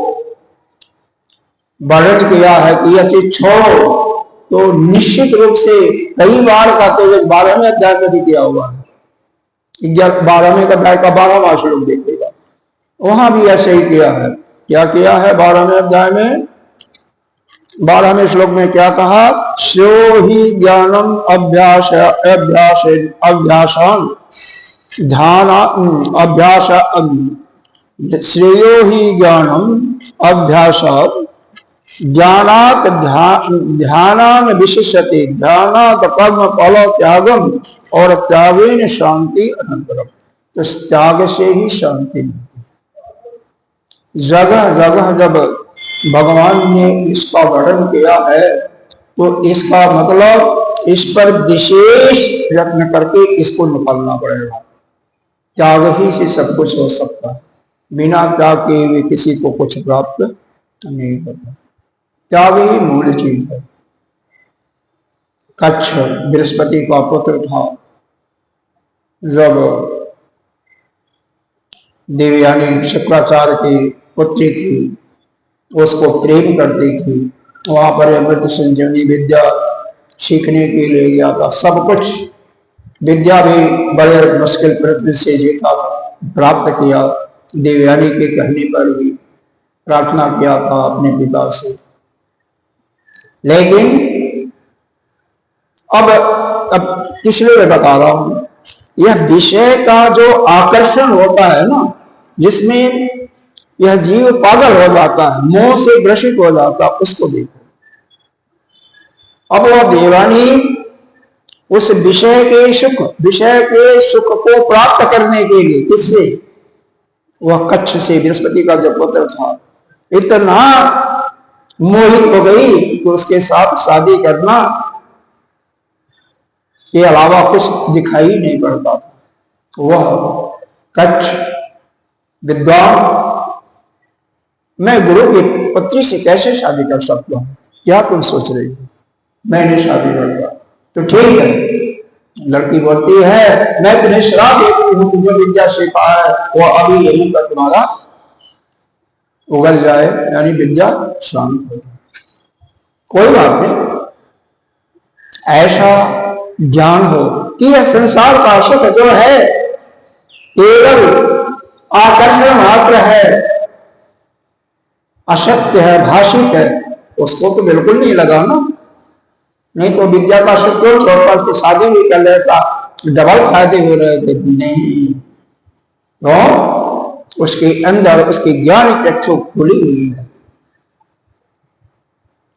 वर्णन किया है कि यह चीज छोड़ो, तो निश्चित रूप से कई बार का तो 12वें अध्याय में भी किया हुआ है। 12वें अध्याय का 12वां श्लोक देखिएगा, वहां भी ऐसे ही किया है। क्या किया है 12वें अध्याय में? 12वें श्लोक में क्या कहा? श्रेयो ही ज्ञानम अभ्यास अभ्यास अभ्यासान ध्यान अभ्यास, श्रेयो ही ज्ञानम अभ्यास ज्ञानात ध्यानान विशिष्यते ध्यानात कर्म फल त्यागम और त्यागेन शांति अनंतरम। तो त्याग से ही शांति मिलती है। जगह जगह जब भगवान ने इसका वर्णन किया है तो इसका मतलब इस पर विशेष प्रयत्न करके इसको निकालना पड़ेगा। त्याग ही से सब कुछ हो सकता है, बिना त्याग के भी किसी को कुछ प्राप्त नहीं होता। त्याग ही मूल चीज है। कच्छ बृहस्पति का पुत्र था, जब देवयानी शुक्राचार्य की पुत्री थी, उसको प्रेम करती थी, वहां पर अमृत संजीवनी विद्या सीखने के लिए गया था। सब कुछ विद्या भी बड़े मुश्किल प्रयत्न से जीता, प्राप्त किया। देवयानी के कहने पर भी प्रार्थना किया था अपने पिता से। लेकिन अब इसलिए मैं बता रहा हूं, यह विषय का जो आकर्षण होता है ना, जिसमें यह जीव पागल हो जाता है, मोह से ग्रसित हो जाता है, उसको देखो। अब वह देवानी उस विषय के सुख को प्राप्त करने के लिए किससे? वह कच्छ से, बृहस्पति का जो पुत्र था, इतना मोहित हो गई कि उसके साथ शादी करना के अलावा कुछ दिखाई नहीं पड़ता था। वह कच्छ विद्वान, मैं गुरु की पुत्री से कैसे शादी कर सकता हूं? क्या तुम सोच रही हो? मैंने शादी कर लिया तो ठीक है। लड़की बोलती है मैं तुम्हें श्राप देती हूं, तुझे विद्या सीखा है वो अभी यहीं पर तुम्हारा उगल जाए, यानी विद्या शांत हो जाए। कोई बात नहीं, ऐसा ज्ञान हो कि यह संसार का सुख जो है केवल आकर्षण मात्र है, असत्य है, भाषिक है, उसको तो बिल्कुल नहीं लगाना। नहीं तो विद्या का सुख को छोड़कर उसको शादी भी कर लेता, डबल फायदे हो रहे थे। नहीं, तो उसके अंदर उसकी ज्ञान चक्षु खुली हुई है।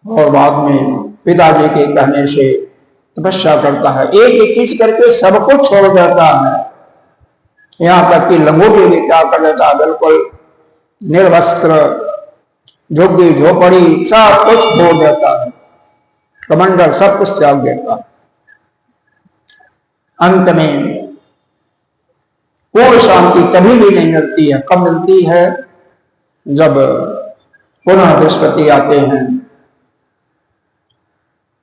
और बाद में पिताजी के कहने से तपस्या करता है, एक एक चीज करके सब कुछ छोड़ देता है। यहाँ तक कि लंगोटी भी क्या कर देता है, बिल्कुल निर्वस्त्र, झुग्गी झोपड़ी सब कुछ छोड़ देता है, कमंडल सब कुछ त्याग देता है। अंत में पूर्ण शांति कभी भी नहीं मिलती है। कब मिलती है? जब पुनः बृहस्पति आते हैं।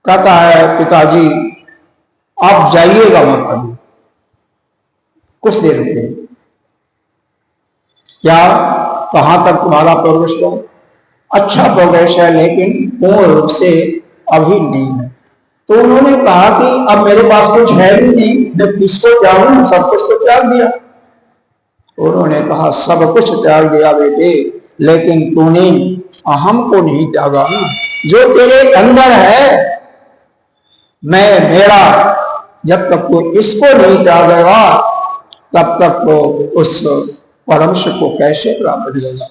कहता है पिताजी आप जाइएगा मत अभी, कुछ देर रुके। क्या? कहां तक तुम्हारा प्रोग्रेस हो? अच्छा प्रोग्रेस है, लेकिन पूर्ण रूप से अभी नहीं है। तो उन्होंने कहा कि अब मेरे पास कुछ है भी नहीं, मैं किसको त्यागूं? सब कुछ तो त्याग दिया। उन्होंने कहा सब कुछ त्याग दिया बेटे, लेकिन तूने अहम को नहीं त्यागा ना, जो तेरे अंदर है, मैं मेरा। जब तक तो इसको नहीं त्यागेगा तब तक तो उस परम सुख को कैसे प्राप्त करेगा?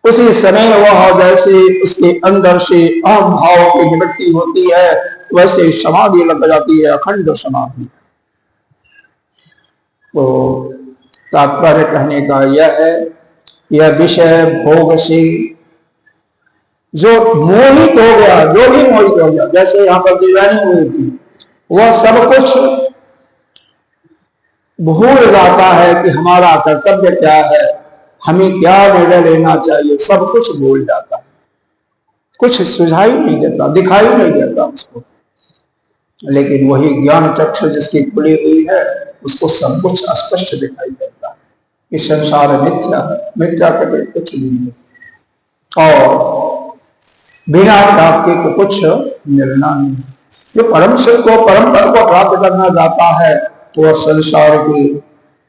उसी समय वह जैसे उसके अंदर से अहम भाव की निवृत्ति होती है, वैसे समाधि लग जाती है, अखंड समाधि। तो तात्पर्य कहने का यह है, यह विषय भोग से जो मोहित हो गया, जो भी मोहित हो गया, जैसे यहाँ पर दीवानी हुई थी, वह सब कुछ भूल जाता है कि हमारा कर्तव्य क्या है, हमें क्या निर्णय लेना चाहिए, सब कुछ भूल जाता है। कुछ सुझाई नहीं देता, दिखाई नहीं देता उसको। लेकिन वही ज्ञान चक्षु जिसकी खुली हुई है, उसको सब कुछ स्पष्ट दिखाई देता है कि संसार मिथ्या है, मिथ्या कभी कुछ नहीं है, और बिना प्राप्ति को कुछ मिलना नहीं। जो परम सुख को, परम पद को प्राप्त करना चाहता है, तो वह संसार की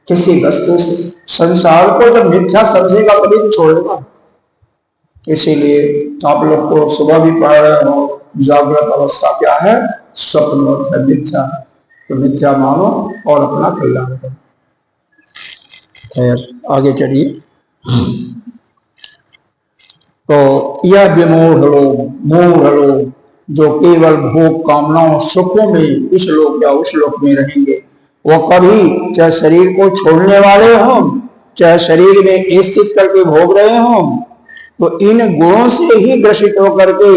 किसी वस्तु से, संसार को जब मिथ्या समझेगा तभी तो छोड़ेगा। इसीलिए आप लोग तो सुबह भी पढ़ रहे हो, जागृत अवस्था क्या है? स्वप्न है, मिथ्या है। तो मिथ्या मानो और अपना कल्याण करो। खैर आगे चलिए। तो यह विमूढ़ लोग, मूढ़ लोग जो केवल भोग कामनाओं सुखों में इस लोक या उस लोक में रहेंगे, वो कभी चाहे शरीर को छोड़ने वाले हों, चाहे शरीर में स्थित करके भोग रहे हों, तो इन गुणों से ही ग्रसित होकर के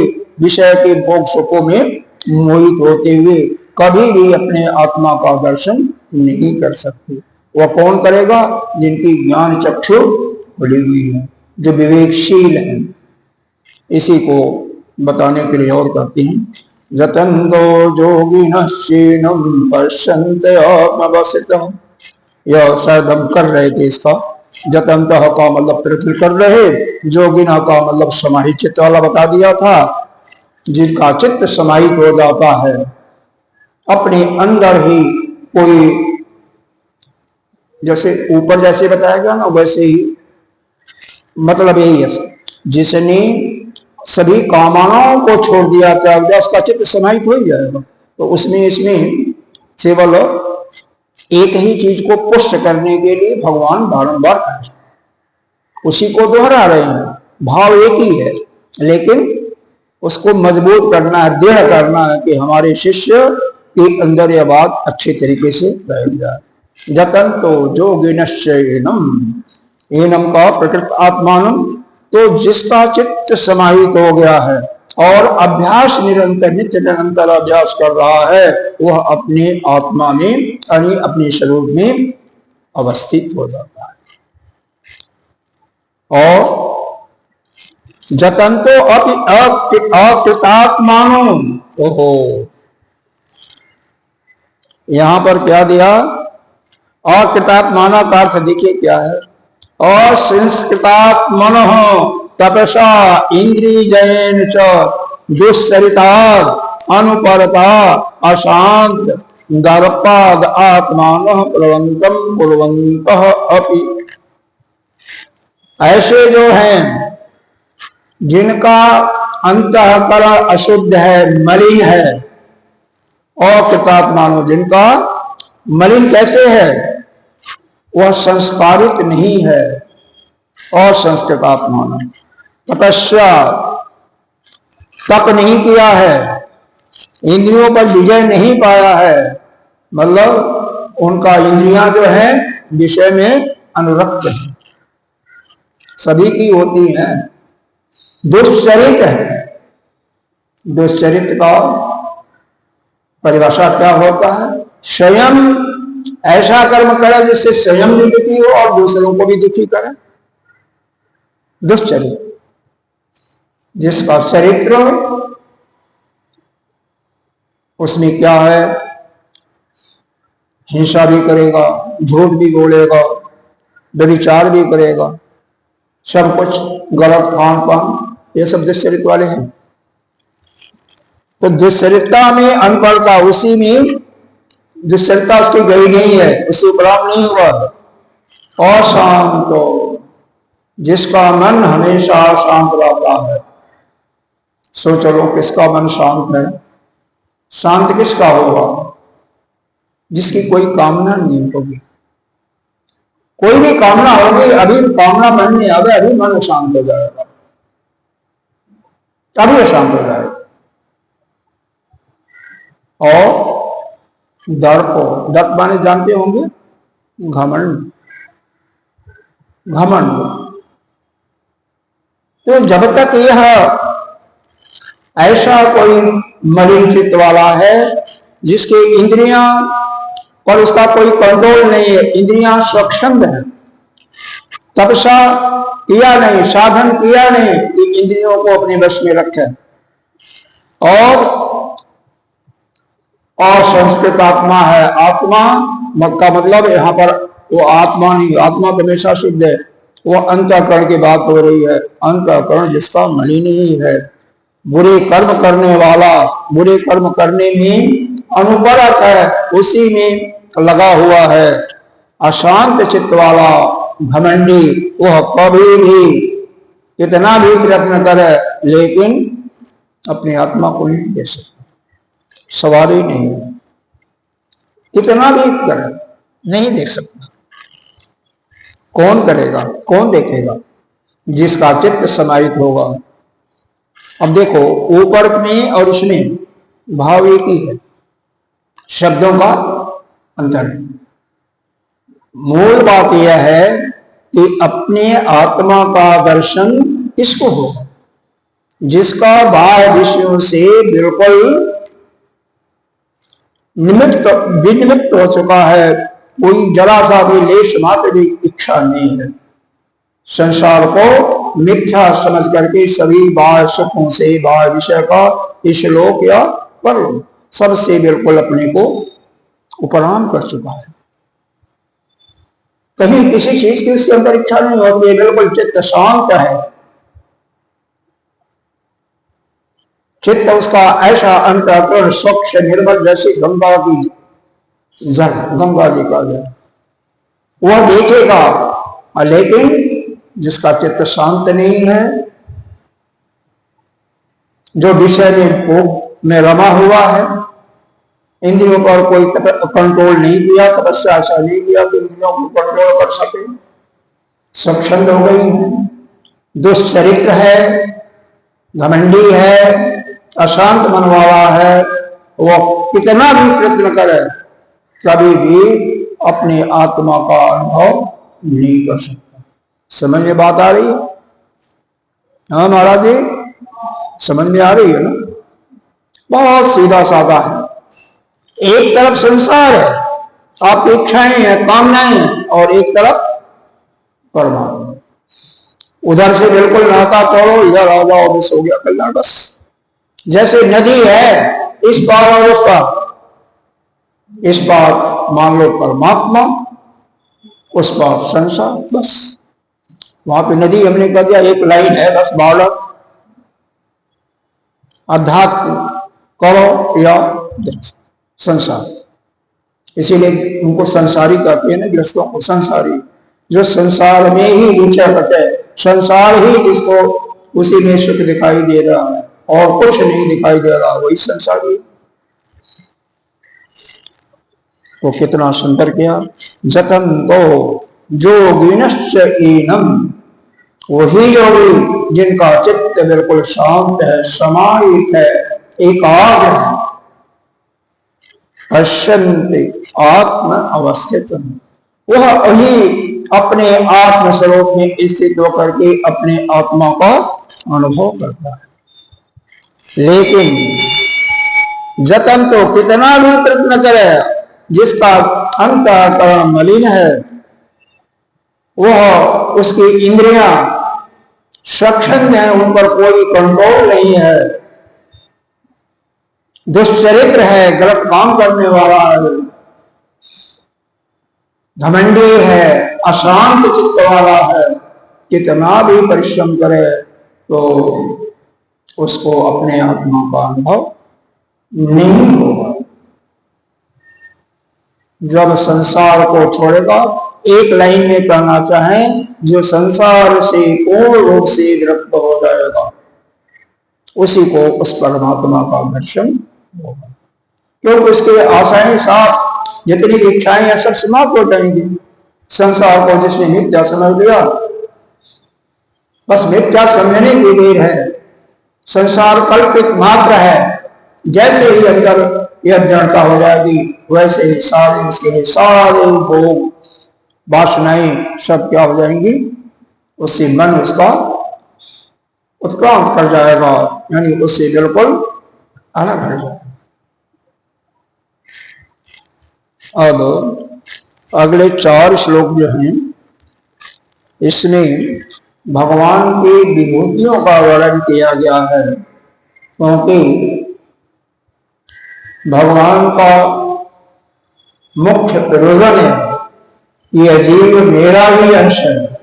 विषय के भोग सुखों में मोहित होते हुए कभी भी अपने आत्मा का दर्शन नहीं कर सकते। वह कौन करेगा? जिनकी ज्ञान चक्षु खुली हुई है, जो विवेकशील है। इसी को बताने के लिए और कहते हैं, जतंदो जोगिनश्चैनं पश्यन्ते आत्मवस्थितम्। यह शायद हम कर रहे थे इसका। जतंतः का मतलब प्रति कर रहे, जोगिना का मतलब समाहित चित्त वाला बता दिया था। जिनका चित्त समाहित हो जाता है, अपने अंदर ही कोई, जैसे ऊपर जैसे बताया गया ना, वैसे ही मतलब यही है, जिसने सभी कामनाओं को छोड़ दिया, त्याग दिया, उसका चित्त समाहित हो ही जाएगा। तो उसमें इसमें केवल एक ही चीज को पुष्ट करने के लिए भगवान बारंबार कह, उसी को दोहरा रहे हैं। भाव एक ही है, लेकिन उसको मजबूत करना है, दृढ़ करना है कि हमारे शिष्य के अंदर यह बात अच्छी तरीके से बैठ जाए। जतन तो जोगिनश्चैनं, एनम का प्रकृत आत्मानम, तो जिसका चित्त समाहित हो गया है और अभ्यास निरंतर, नित्य निरंतर अभ्यास कर रहा है, वह अपने आत्मा में यानी अपने स्वरूप में अवस्थित हो जाता है। और जतंतो अकृतात्मानो, ओहो, यहां पर क्या दिया? अकृतात्माना का अर्थ देखिए क्या है? असंस्कृतात्मनः तपसा इंद्रियजयेन च दुश्चरितात् अनुपरता अशांत दर्पाद आत्मान प्रवंतम कुर्वन्तः अपि। ऐसे जो हैं जिनका अंतःकरण अशुद्ध है, मलिन है, और कृतात्मानो जिनका मलिन कैसे है, वह संस्कारित नहीं है, और संस्कृत आत्मा तपस्या तप नहीं किया है, इंद्रियों पर विजय नहीं पाया है, मतलब उनका इंद्रियां जो है विषय में अनुरक्त है, सभी की होती है, दुष्चरित है। दुष्चरित का परिभाषा क्या होता है? स्वयं ऐसा कर्म करे जिससे स्वयं भी दुखी हो और दूसरों को भी दुखी करे, दुष्चरित। जिसका चरित्र उसमें क्या है, हिंसा भी करेगा, झूठ भी बोलेगा, व्यभिचार भी करेगा, सब कुछ गलत खान पान, ये सब दुष्चरित वाले हैं। तो दुष्चरिता में अनपढ़ता, उसी में दुष्चरिता उसकी गई नहीं है, उसी उपराम नहीं हुआ। अशांत, जिसका मन हमेशा शांत रहता है। सोच लो किसका मन शांत है? शांत किसका होगा? जिसकी कोई कामना नहीं होगी। कोई भी कामना होगी, अभी कामना मन में आवे, अभी मन शांत हो जाएगा, अभी शांत हो जाएगा। और दर्प, दर्प माने जानते होंगे, घमंड, घमंड। तो जब तक यह ऐसा कोई मलिन चित्त वाला है जिसके इंद्रियां पर उसका कोई कंट्रोल नहीं है, इंद्रियां स्वच्छंद है, तपसा किया नहीं, साधन किया नहीं कि इंद्रियों को अपने वश में रखे, और संस्कृत आत्मा है। आत्मा का मतलब यहाँ पर वो आत्मा नहीं, आत्मा तो हमेशा शुद्ध है, वो अंतःकरण की बात हो रही है। अंतःकरण जिसका मलिन ही है, बुरे कर्म करने वाला, बुरे कर्म करने में अनुपरत है, उसी में लगा हुआ है। अशांत चित्त वाला घमंडी, वह कभी भी कितना भी प्रयत्न करे लेकिन अपनी आत्मा को नहीं दे सकता, सवाल ही नहीं है। कितना भी करे नहीं देख सकता। कौन करेगा, कौन देखेगा? जिसका चित्त समाहित होगा। अब देखो, ऊपर में और इसमें भाव एक ही है, शब्दों का अंतर है। मूल बात यह है कि अपने आत्मा का दर्शन किसको होगा? जिसका बाह्य विषयों से बिल्कुल विनिमित्त हो चुका है, कोई जरा सा भी लेश मात्र भी इच्छा नहीं है, संसार को मिथ्या समझ करके सभी बाह्य सुखों से, बाह्य विषय का, इहलोक या परलोक, सबसे बिल्कुल अपने को उपराम कर चुका है। कहीं किसी चीज की उसके अंदर इच्छा नहीं होती है, बिल्कुल चित्त शांत है। चित्त उसका ऐसा अंतःकरण स्वच्छ निर्मल, जैसे गंगा की जल, गंगा जी का जल, वह देखेगा। लेकिन जिसका चित्त शांत नहीं है, जो विषय में भोग में रमा हुआ है, इंद्रियों पर कोई कंट्रोल नहीं किया, तपस्या ऐसा नहीं किया कि इंद्रियों को कंट्रोल कर सके, स्वच्छंद हो गई है, दुष्चरित्र है, घमंडी है, अशांत मन वाला है, वो कितना भी प्रयत्न करे कभी भी अपनी आत्मा का अनुभव नहीं कर सकता। समझ में बात आ रही है? हाँ महाराज जी, समझ में आ रही है ना? बहुत सीधा साधा है। एक तरफ संसार है, आपकी इच्छाएं हैं, कामनाएं हैं, और एक तरफ परमात्मा। उधर से बिल्कुल नाता तोड़ो, इधर आ जाओ, बस हो गया कल्याण। बस जैसे नदी है, इस पार और उस पार, इस पार मान लो परमात्मा, उस पार संसार, बस वहां पे नदी हमने कह दिया एक लाइन है, बस बॉर्डर। अध्यात्म कौरव या गृहस्थ, संसार। इसीलिए उनको संसारी कहते हैं ना, गृहस्थों को संसारी, जो संसार में ही ऊंचा बचे, संसार ही जिसको उसी में सुख दिखाई दे रहा है और कुछ नहीं दिखाई दे रहा, वही संसारी। तो कितना सुंदर किया, जतन तो जोगिनश्च एनम, वही योगी जिनका चित्त बिल्कुल शांत है, समाहित है, एकाग्र है। पश्यन्ति आत्म अवस्थित, वह वही अपने आत्म स्वरूप में स्थित होकर के अपने आत्मा का अनुभव करता है। लेकिन जतन तो कितना भी प्रयत्न करे, जिसका अंतःकरण मलिन है, वह उसकी इंद्रियां सक्षम है, उन पर कोई कंट्रोल नहीं है, दुष्चरित्र है, गलत काम करने वाला है, घमंडी है, अशांत चित्त वाला है, कितना भी परिश्रम करे तो उसको अपने आत्मा का अनुभव नहीं होगा। जब संसार को छोड़ेगा, एक लाइन में कहना चाहें, जो संसार से पूर्ण रूप से विरक्त हो जाएगा, उसी को उस परमात्मा का दर्शन होगा। क्योंकि उसके आशाएं साथ जितनी इच्छाएं हैं सब समाप्त हो जाएंगी। संसार को जिसने मिथ्या समझ लिया, बस मिथ्या समझने की देर है, संसार कल्पित मात्र है। जैसे ही अंदर यह दृढ़ता हो जाएगी, वैसे ही सारे इसके सारे भोग वासनाएं सब क्या हो जाएंगी, उससे मन उसका उत्क्रांत कर जाएगा, यानी उससे बिल्कुल अलग हो जाएगा। अब अगले 4 श्लोक जो हैं, इसमें भगवान की विभूतियों का वर्णन किया गया है, क्योंकि भगवान का मुख्य प्रयोजन है यह जीव मेरा ही अंश है,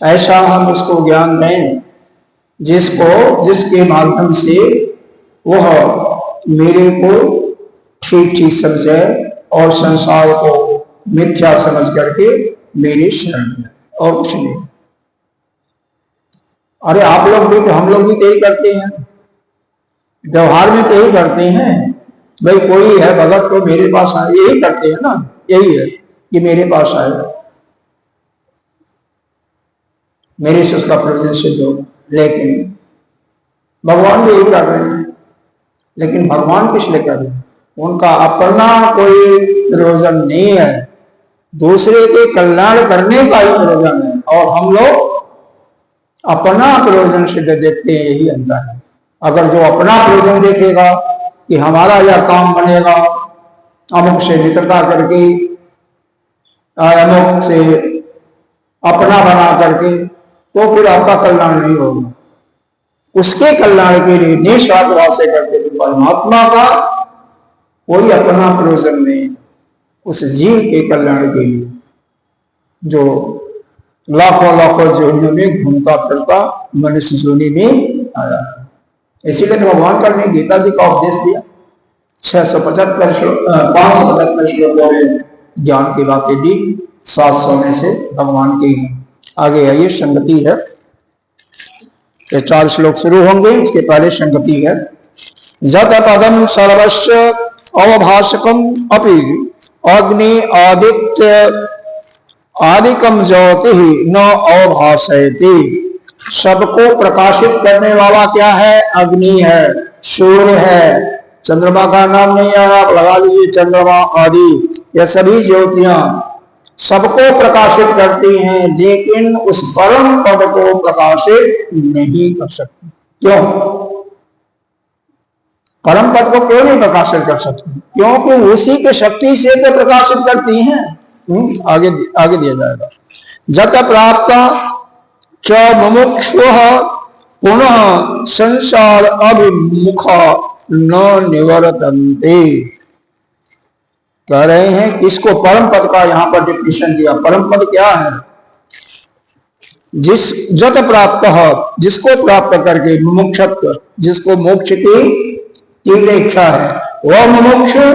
ऐसा हम उसको ज्ञान दें जिसके माध्यम से वह मेरे को ठीक ठीक समझे और संसार को मिथ्या समझ करके मेरे शरण में, और कुछ नहीं। अरे आप लोग भी तो, हम लोग भी तो यही करते हैं, व्यवहार में तो यही करते हैं। भाई कोई है भगत तो मेरे पास आए, यही करते हैं ना, यही है कि मेरे पास आए, मेरे से उसका प्रयोजन सिद्ध हो। लेकिन भगवान भी यही कर रहे हैं। लेकिन भगवान किस लिए कर रहे हैं? उनका अपना कोई प्रयोजन नहीं है, दूसरे के कल्याण करने का ही प्रयोजन है, और हम लोग अपना प्रयोजन सिद्ध देखते हैं, यही अंतर है। अगर जो अपना प्रयोजन देखेगा कि हमारा यह काम बनेगा, अमुक से मित्रता करके, अमुक से अपना बना करके, तो फिर आपका कल्याण नहीं होगा। उसके कल्याण के लिए निस्वार्थ भाव से करते थे। परमात्मा का कोई अपना प्रयोजन नहीं, उस जीव के कल्याण के लिए, जो लाखों लाखों जोनियों में घूमता फिरता मनुष्य जोनि में आया। इसीलिए तो भगवान का ने गीता जी का उपदेश दिया। 575 श्लोकों में ज्ञान की बातें दी, 700 में से भगवान की आगे आइए संगति है। ये 4 श्लोक शुरू होंगे, उसके पहले संगति है। जत पदम सर्वस्व अवभाषकम अपि अग्नि आदित्य आदिकम ज्योति न अवभाषयति। सबको प्रकाशित करने वाला क्या है? अग्नि है, सूर्य है, चंद्रमा का नाम नहीं है, आप लगा लीजिए चंद्रमा आदि, यह सभी ज्योतियां सबको प्रकाशित करती हैं, लेकिन उस परम पद को प्रकाशित नहीं कर सकती। क्यों? परम पद को क्यों नहीं प्रकाशित कर सकती? क्योंकि उसी के शक्ति से तो प्रकाशित करती हैं। आगे दिया जाएगा। जत प्राप्त च मुमुक्षुः पुनः संसार अभिमुखा न निवर्तन्ते। कह रहे हैं किसको परम पद का यहां पर डिफिनेशन दिया। परम पद क्या है? जत प्राप्त, जिसको प्राप्त करके, मुमुक्षत्व, जिसको मोक्ष की तीव्र इच्छा है, वह मुमुक्षु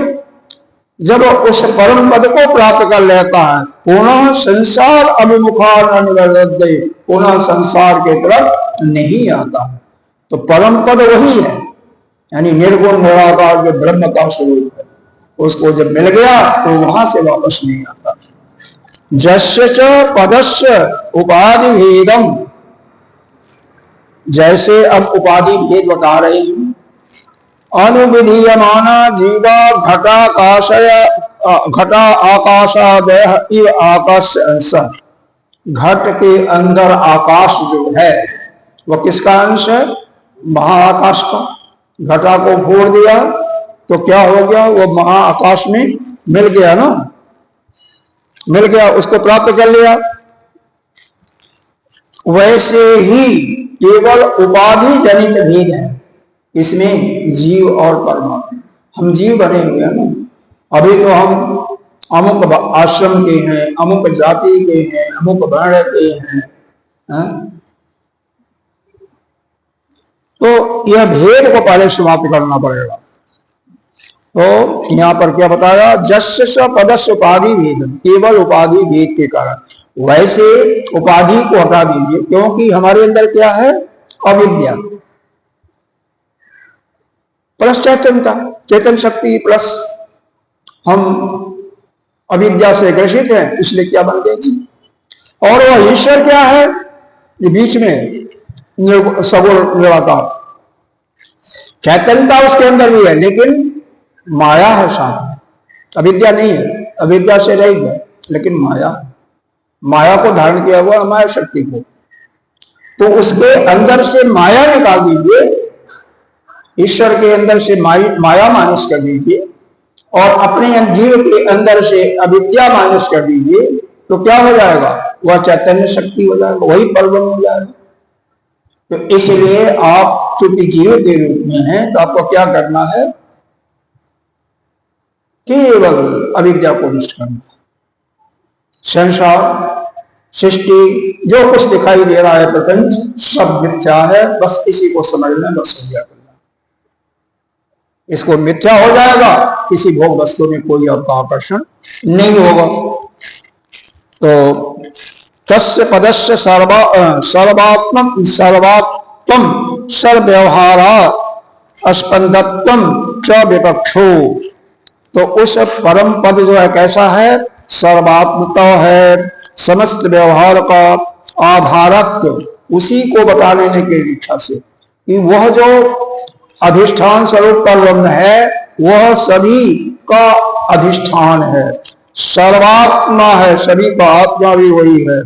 जब उस परम पद को प्राप्त कर लेता है, पुनः संसार अभिमुखा न निवर्तते, पुनः संसार के तरफ नहीं आता है। तो परम पद वही है, यानी निर्गुण निराकार जो ब्रह्म का स्वरूप है, उसको जब मिल गया तो वहां से वापस नहीं आता। जस्य च पदस्य उपाधि भेदम, जैसे अब उपाधि भेद बता रहे हैं, अनुविधीयमाना जीवा घटा आकाशादय इव आकाश, घट के अंदर आकाश जो है वह किसका अंश है? महाआकाश का। घटा को फोड़ दिया तो क्या हो गया? वो महाआकाश में मिल गया ना, मिल गया, उसको प्राप्त कर लिया। वैसे ही केवल उपाधि जनित भेद है इसमें जीव और परमात्मा। हम जीव बने हुए हैं ना, अभी तो हम अमुक आश्रम के हैं, अमुक जाति के हैं, अमुक वर्ण के हैं, तो यह भेद को पहले समाप्त करना पड़ेगा। तो यहां पर क्या बताया? जस्य पदस्य उपाधि भेद, केवल उपाधि भेद के कारण। वैसे उपाधि को हटा दीजिए, क्योंकि हमारे अंदर क्या है? अविद्या प्लस चैतन्यता, चेतन शक्ति प्लस हम अविद्या से ग्रसित हैं, इसलिए क्या बन गए जी। और वह ईश्वर क्या है? ये बीच में सगुण निराकार, चैतन्यता उसके अंदर भी है, लेकिन माया है साथ में, अविद्या नहीं है। अविद्या से रहित है, लेकिन माया को धारण किया हुआ, माया शक्ति को। तो उसके अंदर से माया निकाल दीजिए, ईश्वर के अंदर से माया मानस कर दीजिए, और अपने जीव के अंदर से अविद्या मानस कर दीजिए, तो क्या हो जाएगा? वह चैतन्य शक्ति हो जाएगा, वही परब्रह्म हो जाएगा। तो इसलिए आप चूंकि जीव के रूप में हैं, तो आपको क्या करना है? केवल अविद्या को नष्ट करना। संसार सृष्टि जो कुछ दिखाई दे रहा है, प्रपंच सब मिथ्या है, बस इसी को समझना, बस हो जाएगा। इसको मिथ्या हो जाएगा, किसी भोग वस्तु में कोई आपका आकर्षण नहीं होगा। तो तस्य पदस्य सर्वात्म सर्वव्यवहारा स्पंदत्वम च विपक्षो। तो उस परम पद जो है कैसा है? सर्वात्मता है, समस्त व्यवहार का आधारत्व, उसी को बताने की इच्छा से कि वह जो अधिष्ठान स्वरूप का ब्रह्म है, वह सभी का अधिष्ठान है, सर्वात्मा है, सभी का आत्मा भी वही है।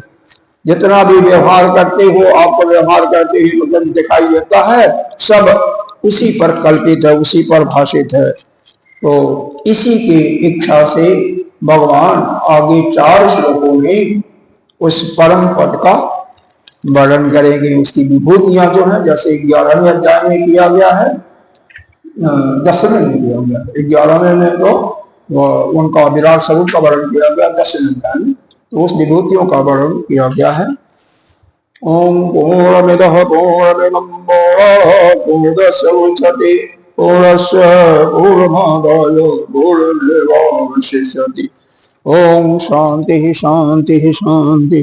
जितना भी व्यवहार करते हो, आपको व्यवहार करते ही मतलब दिखाई देता है, सब उसी पर कल्पित है, उसी पर भाषित है। तो इसी की इच्छा से भगवान आगे 4 श्लोकों में उस परम पद का वर्णन करेंगे। उसकी विभूतियां जो है, जैसे 11वें अध्याय में किया गया है, 10वें में किया गया, 11वें में तो उनका विराट स्वरूप का वर्णन किया गया, 10वें अध्याय में तो उस विभूतियों का वर्णन किया गया है। ओम पूर्णमिदः पूर्णमिदं पूर्णस्य मुच्यते पूर्णस्य पूर्णमादाय पूर्णमेवावशिष्यते। ओम शांति शांति शांति।